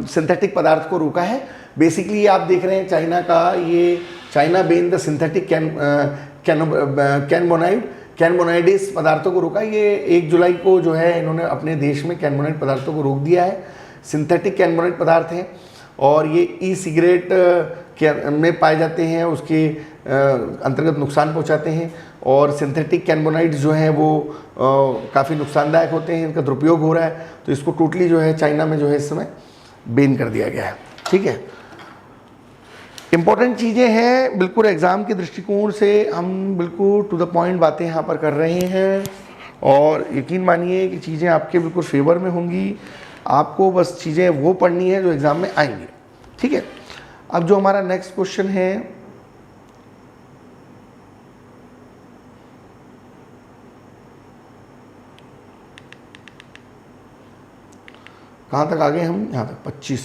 Speaker 1: सिंथेटिक पदार्थ को रोका है। बेसिकली आप देख रहे हैं चाइना का ये चाइना बेन द सिंथेटिक कैनबोनाइडिस पदार्थों को रोका। ये 1 जुलाई को जो है इन्होंने अपने देश में कैनबोनाइड पदार्थों को रोक दिया है। सिंथेटिक कैनबोनाइड पदार्थ हैं और ये ई सिगरेट के में पाए जाते हैं, उसके अंतर्गत नुकसान पहुंचाते हैं। और सिंथेटिक कैनबोनाइड्स जो हैं वो काफ़ी नुकसानदायक होते हैं, इनका दुरुपयोग हो रहा है। तो इसको टोटली जो है चाइना में जो है इस समय बैन कर दिया गया है। ठीक है, इम्पोर्टेंट चीज़ें हैं बिल्कुल एग्ज़ाम के दृष्टिकोण से, हम बिल्कुल टू द पॉइंट बातें यहाँ पर कर रहे हैं। और यकीन मानिए कि चीज़ें आपके बिल्कुल फेवर में होंगी। आपको बस चीज़ें वो पढ़नी है जो एग्ज़ाम में आएंगी। ठीक है, अब जो हमारा नेक्स्ट क्वेश्चन है, कहाँ तक आ गए हम? यहाँ तक 25।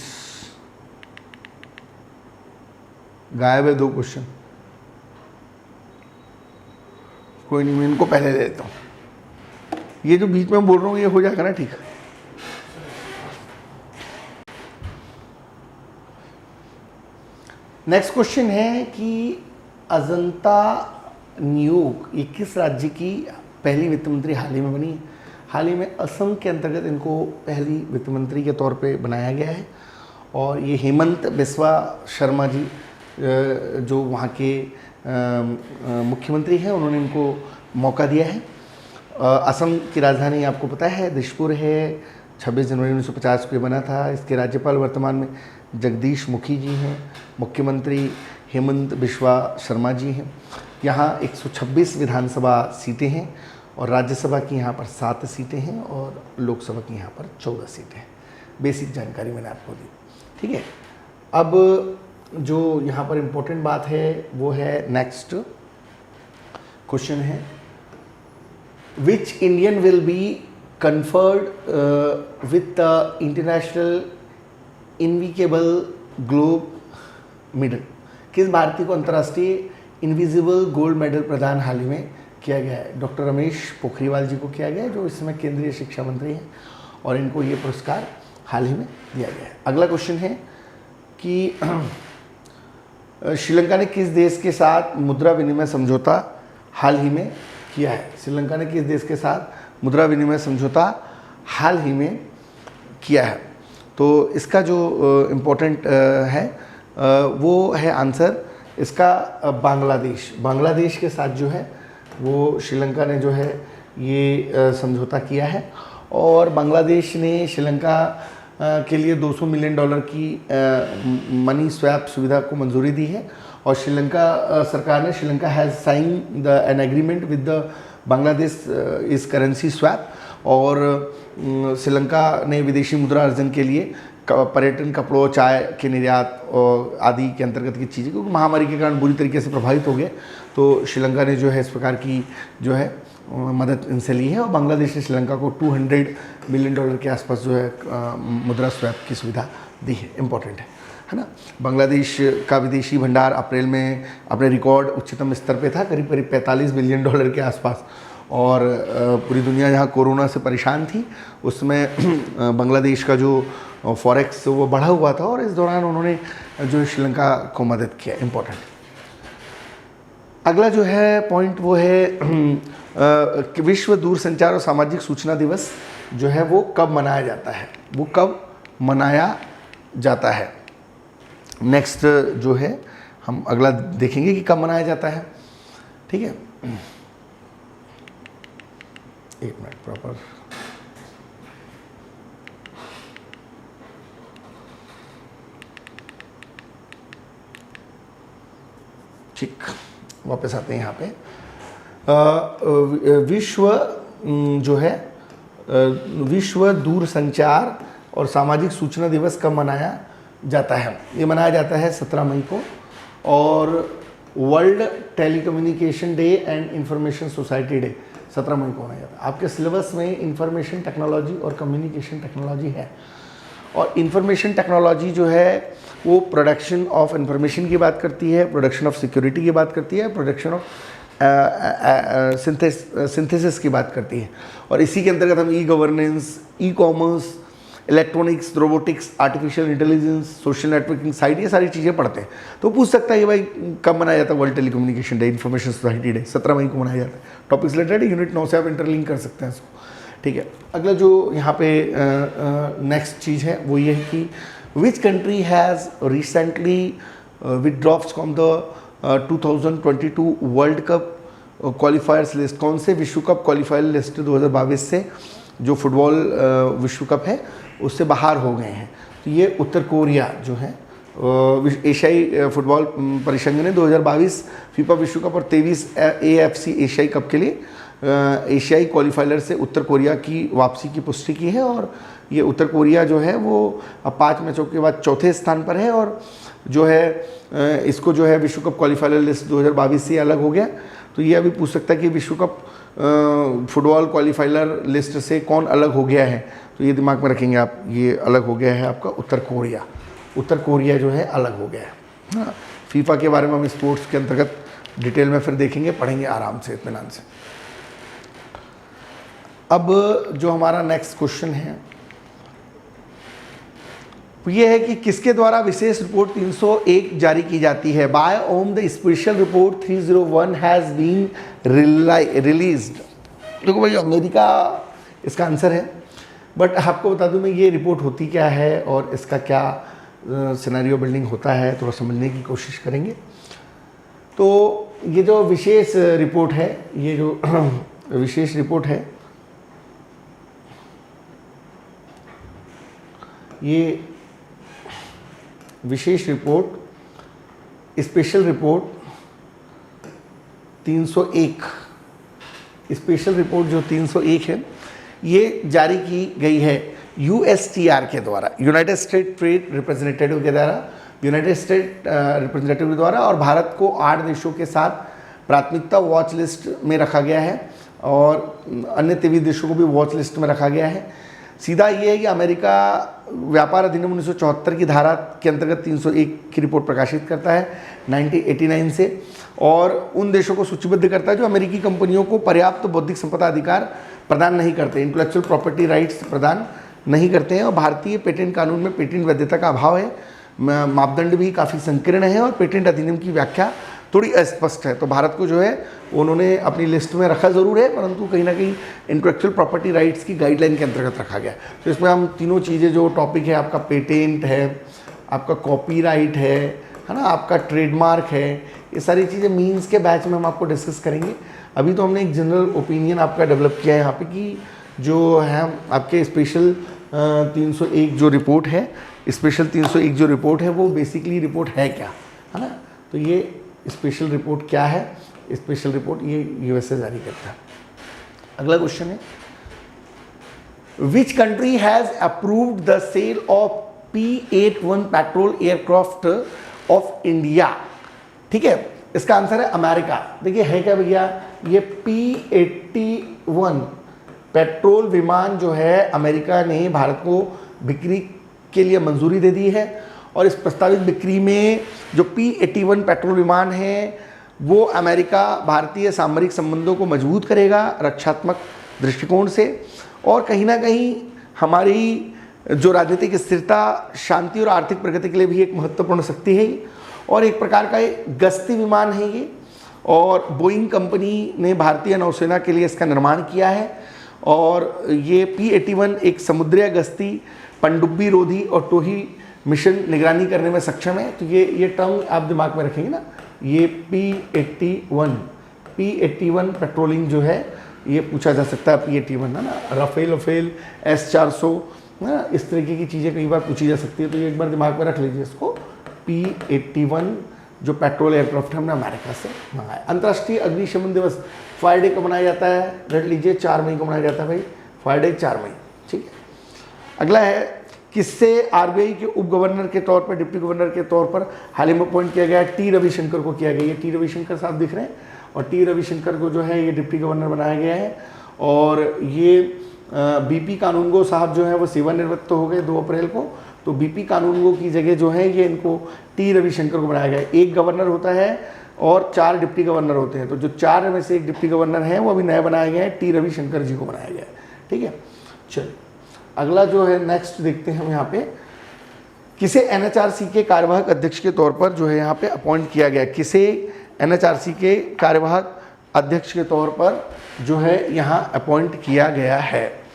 Speaker 1: गायब है 2 क्वेश्चन। कोई नहीं, मैं इनको पहले ले लेता हूँ। ये जो बीच में बोल रहा हूँ ये हो जाएगा ना? ठीक है। नेक्स्ट क्वेश्चन है कि अजंता न्यूग ये किस राज्य की पहली वित्त मंत्री हाल ही में बनी है? हाल ही में असम के अंतर्गत इनको पहली वित्त मंत्री के तौर पे बनाया गया है। और ये हेमंत बिस्वा शर्मा जी जो वहाँ के मुख्यमंत्री हैं, उन्होंने इनको मौका दिया है। असम की राजधानी आपको पता है दिसपुर है। 26 जनवरी 1950 को बना था। इसके राज्यपाल वर्तमान में जगदीश मुखी जी हैं। मुख्यमंत्री हेमंत बिस्वा शर्मा जी हैं। यहाँ 126 विधानसभा सीटें हैं और राज्यसभा की यहाँ पर 7 सीटें हैं और लोकसभा की यहाँ पर 14 सीटें हैं। बेसिक जानकारी मैंने आपको दी। ठीक है, अब जो यहाँ पर इम्पोर्टेंट बात है वो है नेक्स्ट क्वेश्चन है, which Indian will be conferred with the International Invisible Globe Medal। किस भारतीय को अंतर्राष्ट्रीय इनविजिबल गोल्ड मेडल प्रदान हाल ही में किया गया है? डॉक्टर रमेश पोखरियाल जी को किया गया है, जो इस समय केंद्रीय शिक्षा मंत्री हैं, और इनको ये पुरस्कार हाल ही में दिया गया है। अगला क्वेश्चन है कि श्रीलंका ने किस देश के साथ मुद्रा विनिमय समझौता हाल ही में किया है? श्रीलंका ने किस देश के साथ मुद्रा विनिमय समझौता हाल ही में किया है? तो इसका जो इम्पोर्टेंट है वो है आंसर इसका बांग्लादेश। बांग्लादेश के साथ जो है वो श्रीलंका ने जो है ये समझौता किया है। और बांग्लादेश ने श्रीलंका के लिए $200 मिलियन की मनी स्वैप सुविधा को मंजूरी दी है। और श्रीलंका सरकार ने Sri Lanka has signed an agreement with the Bangladesh इस करेंसी स्वैप। और श्रीलंका ने विदेशी मुद्रा अर्जन के लिए पर्यटन, कपड़ों, चाय के निर्यात और आदि के अंतर्गत की चीज़ें, क्योंकि महामारी के कारण बुरी तरीके से प्रभावित हो गए, तो श्रीलंका ने जो है इस प्रकार की जो है मदद इनसे ली है। और बांग्लादेश ने श्रीलंका को $200 मिलियन के आसपास जो है मुद्रा स्वैप की सुविधा दी है। इम्पॉर्टेंट है ना। बांग्लादेश का विदेशी भंडार अप्रैल में अपने रिकॉर्ड उच्चतम स्तर पे था, करीब करीब $45 बिलियन के आसपास। और पूरी दुनिया जहाँ कोरोना से परेशान थी उसमें बांग्लादेश का जो फॉरेक्स वो बढ़ा हुआ था, और इस दौरान उन्होंने जो श्रीलंका को मदद किया। इम्पोर्टेंट। अगला जो है पॉइंट वो है कि विश्व दूरसंचार और सामाजिक सूचना दिवस जो है वो कब मनाया जाता है, वो कब मनाया जाता है। नेक्स्ट जो है हम अगला देखेंगे कि कब मनाया जाता है। ठीक है, एक मिनट प्रॉपर। ठीक, वापस आते हैं यहाँ पे। विश्व जो है विश्व दूरसंचार और सामाजिक सूचना दिवस कब मनाया जाता है? ये मनाया जाता है 17 मई को। और world telecommunication day and information society day 17 मई को मनाया जाता है। आपके सिलेबस में इंफॉर्मेशन टेक्नोलॉजी और कम्युनिकेशन टेक्नोलॉजी है, और इंफॉर्मेशन टेक्नोलॉजी जो है वो प्रोडक्शन ऑफ इंफॉर्मेशन की बात करती है, प्रोडक्शन ऑफ सिक्योरिटी की बात करती है, प्रोडक्शन ऑफ सिंथेसिस की बात करती है। और इसी के अंतर्गत हम e governance, e commerce, electronics, robotics, artificial intelligence, social networking site, ये सारी चीज़ें पढ़ते हैं। तो पूछ सकता है कि भाई कब मनाया जाता है world telecommunication day, information society day? 17 मई को मनाया जाता है। टॉपिक्स रिलेटेड यूनिट 9 से आप इंटरलिंक कर सकते हैं इसको। ठीक है, अगला जो यहाँ पे नेक्स्ट चीज़ है वो ये है कि which country has recently withdrawn from the 2022 World Cup qualifiers list? कौन से विश्व कप क्वालिफायर लिस्ट 2022 से जो फुटबॉल विश्व कप है उससे बाहर हो गए हैं? तो ये उत्तर कोरिया जो है, एशियाई फुटबॉल परिसंघ ने 2022 फीफा विश्व कप और 23 AFC एशियाई कप के लिए एशियाई क्वालिफायर से उत्तर कोरिया की वापसी की पुष्टि की है। और ये उत्तर कोरिया जो है वो अब 5 मैचों के बाद चौथे स्थान पर है, और जो है इसको जो है विश्व कप क्वालिफायर लिस्ट 2022 से अलग हो गया। तो ये अभी पूछ सकता है कि विश्व कप फुटबॉल क्वालिफायर लिस्ट से कौन अलग हो गया है? तो ये दिमाग में रखेंगे आप, ये अलग हो गया है आपका उत्तर कोरिया। उत्तर कोरिया जो है अलग हो गया है। हाँ, फीफा के बारे में हम स्पोर्ट्स के अंतर्गत डिटेल में फिर देखेंगे, पढ़ेंगे आराम से, इत्मीनान से। अब जो हमारा नेक्स्ट क्वेश्चन है ये है कि किसके द्वारा विशेष रिपोर्ट 301 जारी की जाती है? By whom the special report 301 has been released. देखो भाई, अमेरिका इसका आंसर है, बट आपको बता दूं मैं ये रिपोर्ट होती क्या है और इसका क्या सिनेरियो बिल्डिंग होता है, थोड़ा समझने की कोशिश करेंगे। तो ये जो विशेष रिपोर्ट है, ये जो विशेष रिपोर्ट है, ये विशेष report, special report 301, special report जो 301 है, ये जारी की गई है USTR के द्वारा, यूनाइटेड स्टेट ट्रेड रिप्रेजेंटेटिव के द्वारा, यूनाइटेड स्टेट रिप्रेजेंटेटिव के द्वारा। और भारत को 8 देशों के साथ प्राथमिकता वॉच लिस्ट में रखा गया है, और अन्य 23 देशों को भी वॉच लिस्ट में रखा गया है। सीधा ये है कि अमेरिका व्यापार अधिनियम 1974 की धारा के अंतर्गत 301 की रिपोर्ट प्रकाशित करता है 1989 से, और उन देशों को सूचीबद्ध करता है जो अमेरिकी कंपनियों को पर्याप्त बौद्धिक संपदा अधिकार प्रदान नहीं करते, इंटेलेक्चुअल प्रॉपर्टी राइट्स प्रदान नहीं करते हैं। और भारतीय पेटेंट कानून में पेटेंट वैधता का अभाव है, मापदंड भी काफ़ी संकीर्ण है, और पेटेंट अधिनियम की व्याख्या थोड़ी अस्पष्ट है। तो भारत को जो है उन्होंने अपनी लिस्ट में रखा ज़रूर है, परंतु कहीं ना कहीं इंटेलेक्चुअल प्रॉपर्टी राइट्स की गाइडलाइन के अंतर्गत रखा गया। तो इसमें हम तीनों चीज़ें, जो टॉपिक है आपका पेटेंट है, आपका कॉपीराइट है ना, आपका ट्रेडमार्क है, ये सारी चीज़ें मीन्स के बैच में हम आपको डिस्कस करेंगे। अभी तो हमने एक जनरल ओपिनियन आपका डेवलप किया है यहाँ पे कि जो है आपके स्पेशल 301 जो रिपोर्ट है, स्पेशल 301 जो रिपोर्ट है वो बेसिकली रिपोर्ट है क्या, है ना। तो ये स्पेशल रिपोर्ट क्या है? स्पेशल रिपोर्ट ये USA जारी करता है। अगला क्वेश्चन है, which country has approved the sale of P-81 patrol aircraft of India? ठीक है, इसका आंसर है अमेरिका। देखिए है क्या भैया, ये P-81 पेट्रोल विमान जो है अमेरिका ने भारत को बिक्री के लिए मंजूरी दे दी है, और इस प्रस्तावित बिक्री में जो P-81 पेट्रोल विमान है वो अमेरिका भारतीय सामरिक संबंधों को मजबूत करेगा रक्षात्मक दृष्टिकोण से, और कहीं ना कहीं हमारी जो राजनीतिक स्थिरता, शांति और आर्थिक प्रगति के लिए भी एक महत्वपूर्ण शक्ति है, और एक प्रकार का ये गश्ती विमान है ये, और बोइंग कंपनी ने भारतीय नौसेना के लिए इसका निर्माण किया है। और ये P-81 एक समुद्री गश्ती, पनडुब्बी रोधी और टोही मिशन निगरानी करने में सक्षम है। तो ये टर्म आप दिमाग में रखेंगे ना, ये P-81 पेट्रोलिंग जो है ये पूछा जा सकता है। P-81 है ना, राफेल S-400 ना, इस तरीके की चीज़ें कई बार पूछी जा सकती है। तो ये एक बार दिमाग में रख लीजिए इसको, P-81 जो पेट्रोल एयरक्राफ्ट हमने अमेरिका से मंगाया। अंतर्राष्ट्रीय अग्निशमन दिवस फायर डे को मनाया जाता है, रख लीजिए 4 मई को मनाया जाता है भाई, फायर डे 4 मई, ठीक है। अगला है, किससे आरबीआई के उप गवर्नर के तौर पर, डिप्टी गवर्नर के तौर पर हाल ही में अपॉइंट किया गया है? टी रविशंकर को किया गया है। टी रविशंकर साहब दिख रहे हैं, और टी रविशंकर को जो है ये डिप्टी गवर्नर बनाया गया है। और ये बीपी कानूनगो साहब जो है वो सेवानिवृत्त हो गए 2 अप्रैल को, तो बीपी कानूनगो की जगह जो है ये इनको टी रविशंकर को बनाया गया है। 1 गवर्नर होता है और 4 डिप्टी गवर्नर होते हैं, तो जो 4 में से 1 डिप्टी गवर्नर है वो अभी नया बनाया गया है, टी रविशंकर जी को बनाया गया है, ठीक है। चलिए अगला जो है नेक्स्ट देखते हैं हम यहाँ पे, किसे एनएचआरसी के कार्यवाहक अध्यक्ष के तौर पर जो है यहाँ पे अपॉइंट किया गया, किसे एनएचआरसी के कार्यवाहक अध्यक्ष के तौर पर जो है यहाँ अपॉइंट किया गया है?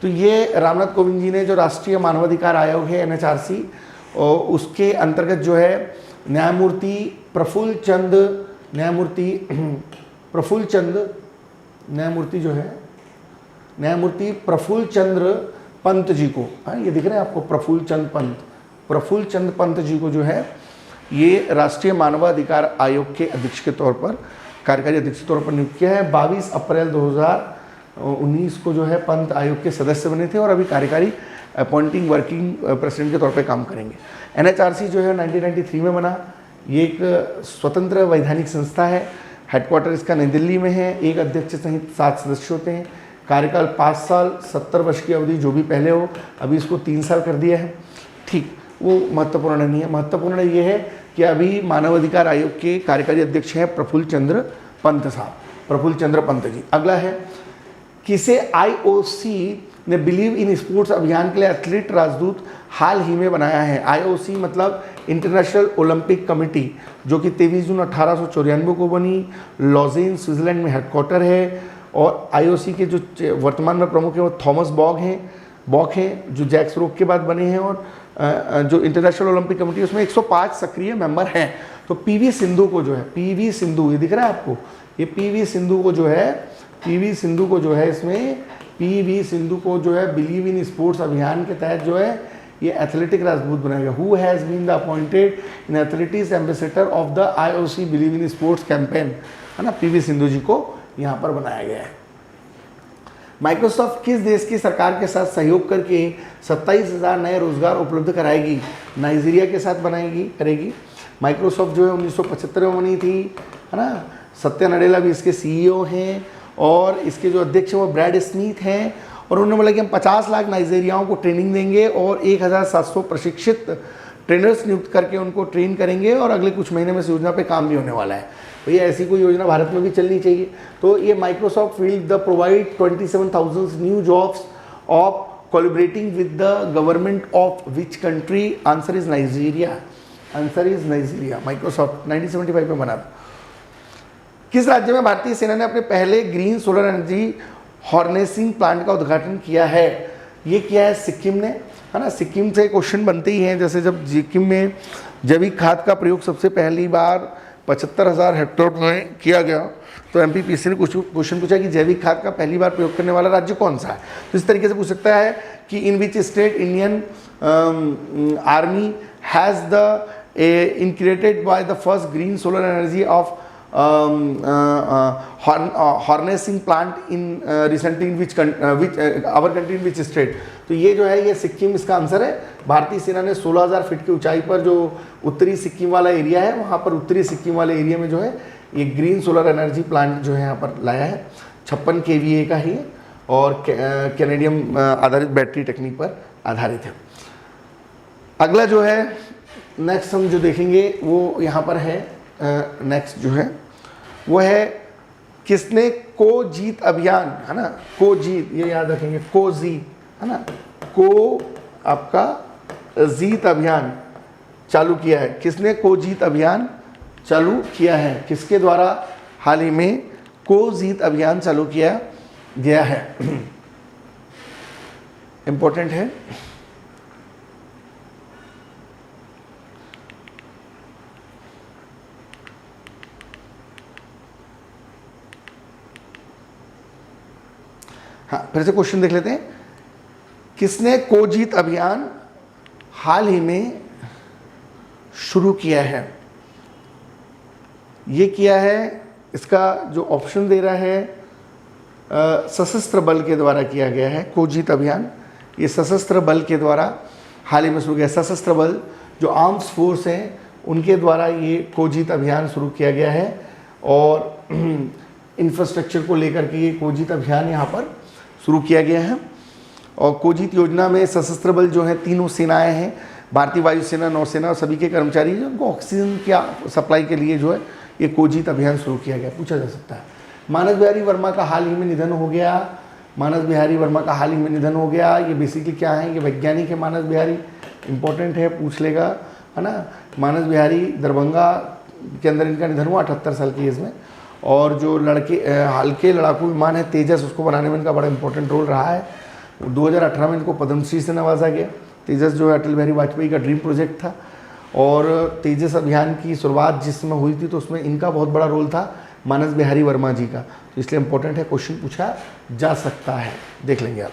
Speaker 1: तो ये रामनाथ कोविंद जी ने, जो राष्ट्रीय मानवाधिकार आयोग है एनएचआरसी, और उसके अंतर्गत जो है न्यायमूर्ति प्रफुल्ल चंद्र पंत जी को, हाँ ये दिख रहा है आपको, प्रफुल्ल चंद्र पंत जी को जो है ये राष्ट्रीय मानवाधिकार आयोग के अध्यक्ष के तौर पर, कार्यकारी अध्यक्ष के तौर पर नियुक्त किया है। 22 अप्रैल 2019 को जो है पंत आयोग के सदस्य बने थे और अभी कार्यकारी अपॉइंटिंग वर्किंग प्रेसिडेंट के तौर पे काम करेंगे। एनएचआरसी जो है 1993 में बना, ये एक स्वतंत्र वैधानिक संस्था है, हेडक्वार्टर इसका नई दिल्ली में है। एक अध्यक्ष सहित 7 सदस्य होते हैं, कार्यकाल 5 साल, 70 वर्ष की अवधि जो भी पहले हो, अभी इसको 3 साल कर दिया है, ठीक। वो महत्वपूर्ण नहीं है, महत्वपूर्ण ये है कि अभी मानवाधिकार आयोग के कार्यकारी अध्यक्ष हैं प्रफुल्ल चंद्र पंत साहब, प्रफुल्ल चंद्र पंत जी। अगला है, किसे आईओसी ने बिलीव इन स्पोर्ट्स अभियान के लिए एथलीट राजदूत हाल ही में बनाया है? आईओसी मतलब इंटरनेशनल ओलंपिक कमेटी, जो कि 23 जून 1894 को बनी, लॉजेन स्विट्जरलैंड में हेडक्वार्टर है। और आईओसी के जो वर्तमान में प्रमुख हैं वो थॉमस बॉक हैं जो जैक्स रोक के बाद बने हैं। और जो इंटरनेशनल ओलंपिक कमेटी उसमें 105 सक्रिय मेंबर हैं। तो पीवी सिंधु को जो है, पीवी सिंधु ये दिख रहा है आपको, ये पीवी सिंधु को जो है इसमें पीवी सिंधु को जो है बिलीव इन स्पोर्ट्स अभियान के तहत जो है ये एथलेटिक राजदूत बनाएगा। Who has been the appointed in athletics ambassador of the IOC believe in sports campaign, है ना, पीवी सिंधु जी को यहाँ पर बनाया गया है। माइक्रोसॉफ्ट किस देश की सरकार के साथ सहयोग करके 27,000 नए रोजगार उपलब्ध कराएगी? नाइजीरिया के साथ करेगी। माइक्रोसॉफ्ट जो है 1975 में बनी थी, है ना। सत्या नडेला भी इसके सीईओ हैं और इसके जो अध्यक्ष हैं वो ब्रैड स्मिथ हैं। और उन्होंने बोला कि हम 50 लाख नाइजीरियाओं को ट्रेनिंग देंगे और 1700 प्रशिक्षित ट्रेनर्स नियुक्त करके उनको ट्रेन करेंगे और अगले कुछ महीने में इस योजना पे काम भी होने वाला है। भैया ऐसी कोई योजना भारत में भी चलनी चाहिए। तो ये Microsoft will the provide 27,000 new jobs of collaborating with the government of which country? Answer is Nigeria. Microsoft 1975 में बना था। किस राज्य में भारतीय सेना ने अपने पहले green solar energy harnessing plant का उद्घाटन किया है? ये किया है सिक्किम ने, है ना। सिक्किम से क्वेश्चन बनते ही हैं, जैसे जब सिक्किम में जैविक खाद का प्रयोग सबसे पहली बार 75,000 हेक्टेयर में किया गया तो एमपीपीसी ने कुछ क्वेश्चन पूछा कि जैविक खाद का पहली बार प्रयोग करने वाला राज्य कौन सा है। तो इस तरीके से पूछ सकता है कि in which state Indian Army has the inaugurated by the first green solar energy of harnessing plant in recently in which our country in which state? तो ये जो है ये सिक्किम इसका आंसर है। भारतीय सेना ने 16,000 फीट की ऊंचाई पर जो उत्तरी सिक्किम वाला एरिया है वहाँ पर उत्तरी सिक्किम वाले एरिया में जो है ये ग्रीन सोलर एनर्जी प्लांट जो है यहाँ पर लाया है। 56 kVA का ही और कैनेडियम आधारित बैटरी टेक्निक पर आधारित है। अगला जो है नेक्स्ट हम जो देखेंगे वो यहाँ पर है, नेक्स्ट जो है वो है किसने को जीत अभियान, है ना, को जीत, ये याद रखेंगे, को जीत, है ना, को आपका जीत अभियान चालू किया है। किसने को जीत अभियान चालू किया है? किसके द्वारा हाल ही में को-जीत अभियान चालू किया गया है? इंपॉर्टेंट है। हाँ, फिर से क्वेश्चन देख लेते हैं। किसने को-जीत अभियान हाल ही में शुरू किया है? ये किया है, इसका जो ऑप्शन दे रहा है सशस्त्र बल के द्वारा किया गया है को-जीत अभियान। ये सशस्त्र बल के द्वारा हाल ही में शुरू किया। सशस्त्र बल जो आर्म्स फोर्स हैं उनके द्वारा ये को-जीत अभियान शुरू किया गया है और इंफ्रास्ट्रक्चर को लेकर के ये को-जीत अभियान यहाँ पर शुरू किया गया है। और को-जीत योजना में सशस्त्र बल जो है तीनों सेनाएं हैं, भारतीय वायुसेना, नौसेना और सभी के कर्मचारी जो उनको ऑक्सीजन की सप्लाई के लिए जो है ये को-जीत अभियान शुरू किया गया। पूछा जा सकता है मानस बिहारी वर्मा का हाल ही में निधन हो गया। मानस बिहारी वर्मा का हाल ही में निधन हो गया। ये बेसिकली क्या है? ये वैज्ञानिक है मानस बिहारी, इंपॉर्टेंट है, पूछ लेगा, है ना। मानस बिहारी दरभंगा के अंदर इनका निधन हुआ 78 साल की एज में। और जो हल्के लड़ाकू विमान है तेजस, उसको बनाने में इनका बड़ा इंपॉर्टेंट रोल रहा है। 2018 में इनको पद्मश्री से नवाजा गया। तेजस जो है अटल बिहारी वाजपेयी का ड्रीम प्रोजेक्ट था और तेजस अभियान की शुरुआत जिस समय हुई थी तो उसमें इनका बहुत बड़ा रोल था, मानस बिहारी वर्मा जी का। तो इसलिए इंपॉर्टेंट है, क्वेश्चन पूछा जा सकता है, देख लेंगे आप।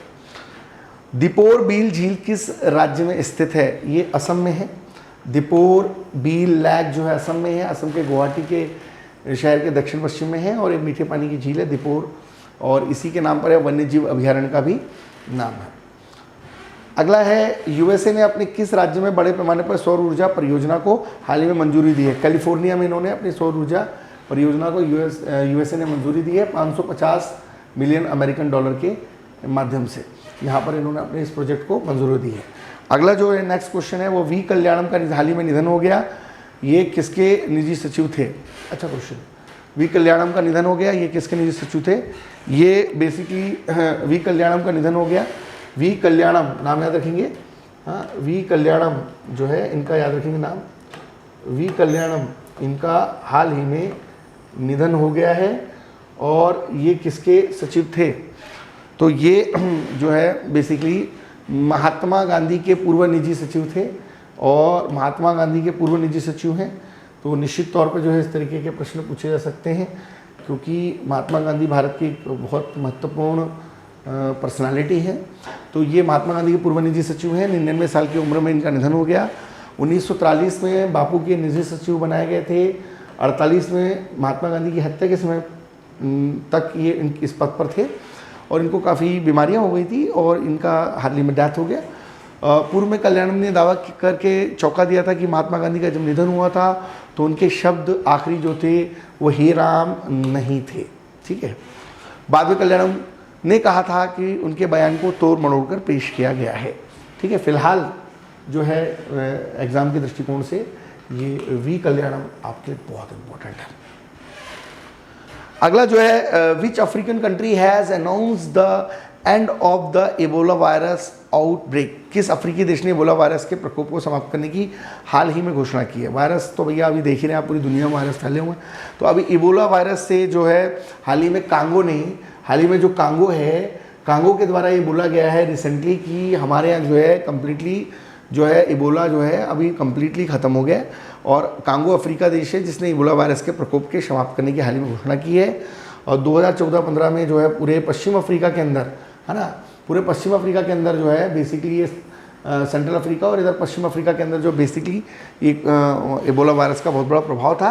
Speaker 1: दीपोर बील झील किस राज्य में स्थित है? ये असम में है। दीपोर बील लैक जो है असम में है। असम के गुवाहाटी के शहर के दक्षिण पश्चिम में है और एक मीठे पानी की झील है दीपोर, और इसी के नाम पर है वन्य जीव अभयारण्य का भी नाम है। अगला है, यूएसए ने अपने किस राज्य में बड़े पैमाने पर सौर ऊर्जा परियोजना को हाल ही में मंजूरी दी है? कैलिफोर्निया में इन्होंने अपनी सौर ऊर्जा परियोजना को यूएसए ने मंजूरी दी है 550 मिलियन अमेरिकन डॉलर के माध्यम से। यहाँ पर इन्होंने अपने इस प्रोजेक्ट को मंजूरी दी है। अगला जो है नेक्स्ट क्वेश्चन है वो वी कल्याणम का हाल ही में निधन हो गया। ये किसके निजी सचिव थे? अच्छा क्वेश्चन। वी कल्याणम का निधन हो गया, ये किसके निजी सचिव थे? ये बेसिकली वी कल्याणम का निधन हो गया। वी कल्याणम नाम याद रखेंगे, हाँ, वी कल्याणम जो है इनका याद रखेंगे नाम, वी कल्याणम इनका हाल ही में निधन हो गया है। और ये किसके सचिव थे? तो ये जो है बेसिकली महात्मा गांधी के पूर्व निजी सचिव थे और महात्मा गांधी के पूर्व निजी सचिव हैं तो निश्चित तौर पर जो है इस तरीके के प्रश्न पूछे जा सकते हैं क्योंकि महात्मा गांधी भारत की बहुत महत्वपूर्ण पर्सनालिटी है। तो ये महात्मा गांधी के पूर्व निजी सचिव हैं। 99 साल की उम्र में इनका निधन हो गया। 1943 में बापू के निजी सचिव बनाए गए थे। 48 में महात्मा गांधी की हत्या के समय तक ये इस पद पर थे और इनको काफ़ी बीमारियां हो गई थी और इनका हाल ही में डेथ हो गया। पूर्व में कल्याणम ने दावा करके चौंका दिया था कि महात्मा गांधी का जब निधन हुआ था तो उनके शब्द आखिरी जो थे वो हे राम नहीं थे, ठीक है। बाद में कल्याणम ने कहा था कि उनके बयान को तोड़ मरोड़ कर पेश किया गया है, ठीक है। फिलहाल जो है एग्ज़ाम के दृष्टिकोण से ये वी कल्याणम आपके लिए बहुत इंपॉर्टेंट है। अगला जो है which African country has announce the end of the Ebola virus outbreak? किस अफ्रीकी देश ने एबोला वायरस के प्रकोप को समाप्त करने की हाल ही में घोषणा की है? वायरस तो भैया अभी देख ही रहे हैं आप, पूरी दुनिया में वायरस फैले हुए हैं। तो अभी एबोला वायरस से जो है हाल ही में कांगो नहीं, हाल ही में जो कांगो है, कांगो के द्वारा ये बोला गया है रिसेंटली कि हमारे यहाँ जो है कम्प्लीटली जो है इबोला जो है अभी कम्प्लीटली ख़त्म हो गया और कांगो अफ्रीका देश है जिसने इबोला वायरस के प्रकोप के समाप्त करने की हाल ही में घोषणा की है। और 2014-15 में जो है पूरे पश्चिम अफ्रीका के अंदर, है ना, पूरे पश्चिम अफ्रीका के अंदर जो है बेसिकली ये सेंट्रल अफ्रीका और इधर पश्चिम अफ्रीका के अंदर जो बेसिकली एक इबोला वायरस का बहुत बड़ा प्रभाव था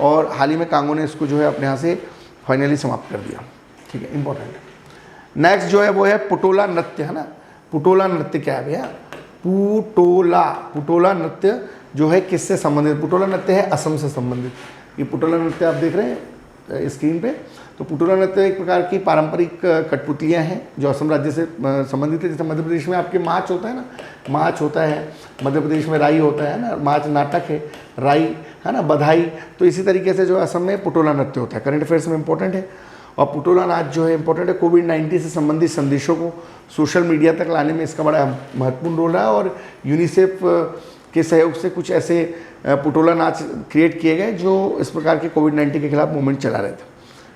Speaker 1: और हाल ही में कांगो ने इसको जो है अपने यहाँ से फाइनली समाप्त कर दिया, ठीक है, इंपॉर्टेंट। नेक्स्ट जो है वो है पुटोला नृत्य, है ना। पुटोला नृत्य क्या है भैया? पुटोला नृत्य जो है किससे संबंधित? पुटोला नृत्य है असम से संबंधित। ये पुटोला नृत्य आप देख रहे हैं स्क्रीन पे। तो पुटोला नृत्य एक प्रकार की पारंपरिक कठपुतलियाँ हैं जो असम राज्य से संबंधित है। जैसे मध्य प्रदेश में आपके माच होता है ना, माच होता है, मध्य प्रदेश में राई होता है ना, माच नाटक है, राई है ना, बधाई। तो इसी तरीके से जो असम में पुटोला नृत्य होता है, करंट अफेयर्स में इंपॉर्टेंट है। और पुटोला नाच जो है इंपॉर्टेंट है, कोविड-19 से संबंधित संदेशों को सोशल मीडिया तक लाने में इसका बड़ा महत्वपूर्ण रोल है। और यूनिसेफ के सहयोग से कुछ ऐसे पुटोला नाच क्रिएट किए गए जो इस प्रकार के कोविड-19 के खिलाफ मूवमेंट चला रहे थे।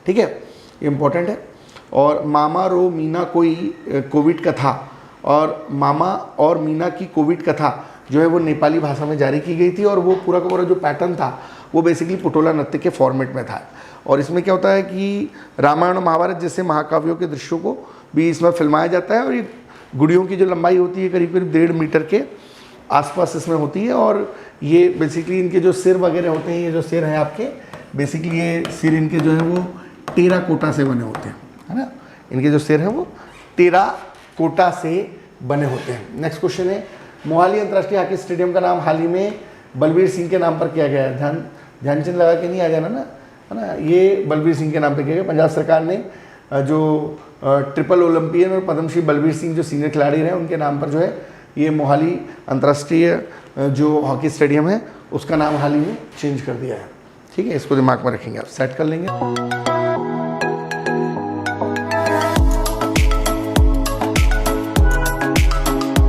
Speaker 1: ठीक है, ये इम्पोर्टेंट है। और मामा रो मीना कोई कोविड कथा, और मामा और मीना की कोविड कथा जो है वो नेपाली भाषा में जारी की गई थी, और वो पूरा का पूरा जो पैटर्न था वो बेसिकली पुटोला नृत्य के फॉर्मेट में था। और इसमें क्या होता है कि रामायण और महाभारत जैसे महाकाव्यों के दृश्यों को भी इसमें फिल्माया जाता है, और ये गुड़ियों की जो लंबाई होती है करीब करीब 1.5 मीटर के आसपास इसमें होती है। और ये बेसिकली इनके जो सिर वगैरह होते हैं, ये जो सिर हैं आपके, बेसिकली ये सिर इनके जो है वो टेराकोटा से बने होते हैं, है ना। इनके जो सिर हैं वो टेराकोटा से बने होते हैं। नेक्स्ट क्वेश्चन है, मोहाली अंतर्राष्ट्रीय हॉकी स्टेडियम का नाम हाल ही में बलबीर सिंह के नाम पर किया गया है। ध्यानचंद लगा के नहीं आ जाना ना, है ना। ये बलबीर सिंह के नाम पर किया गया। पंजाब सरकार ने जो ट्रिपल ओलंपियन और पद्मश्री बलबीर सिंह जो सीनियर खिलाड़ी रहे उनके नाम पर जो है ये मोहाली अंतर्राष्ट्रीय जो हॉकी स्टेडियम है उसका नाम हाल ही में चेंज कर दिया है। ठीक है, इसको दिमाग में रखेंगे, आप सेट कर लेंगे।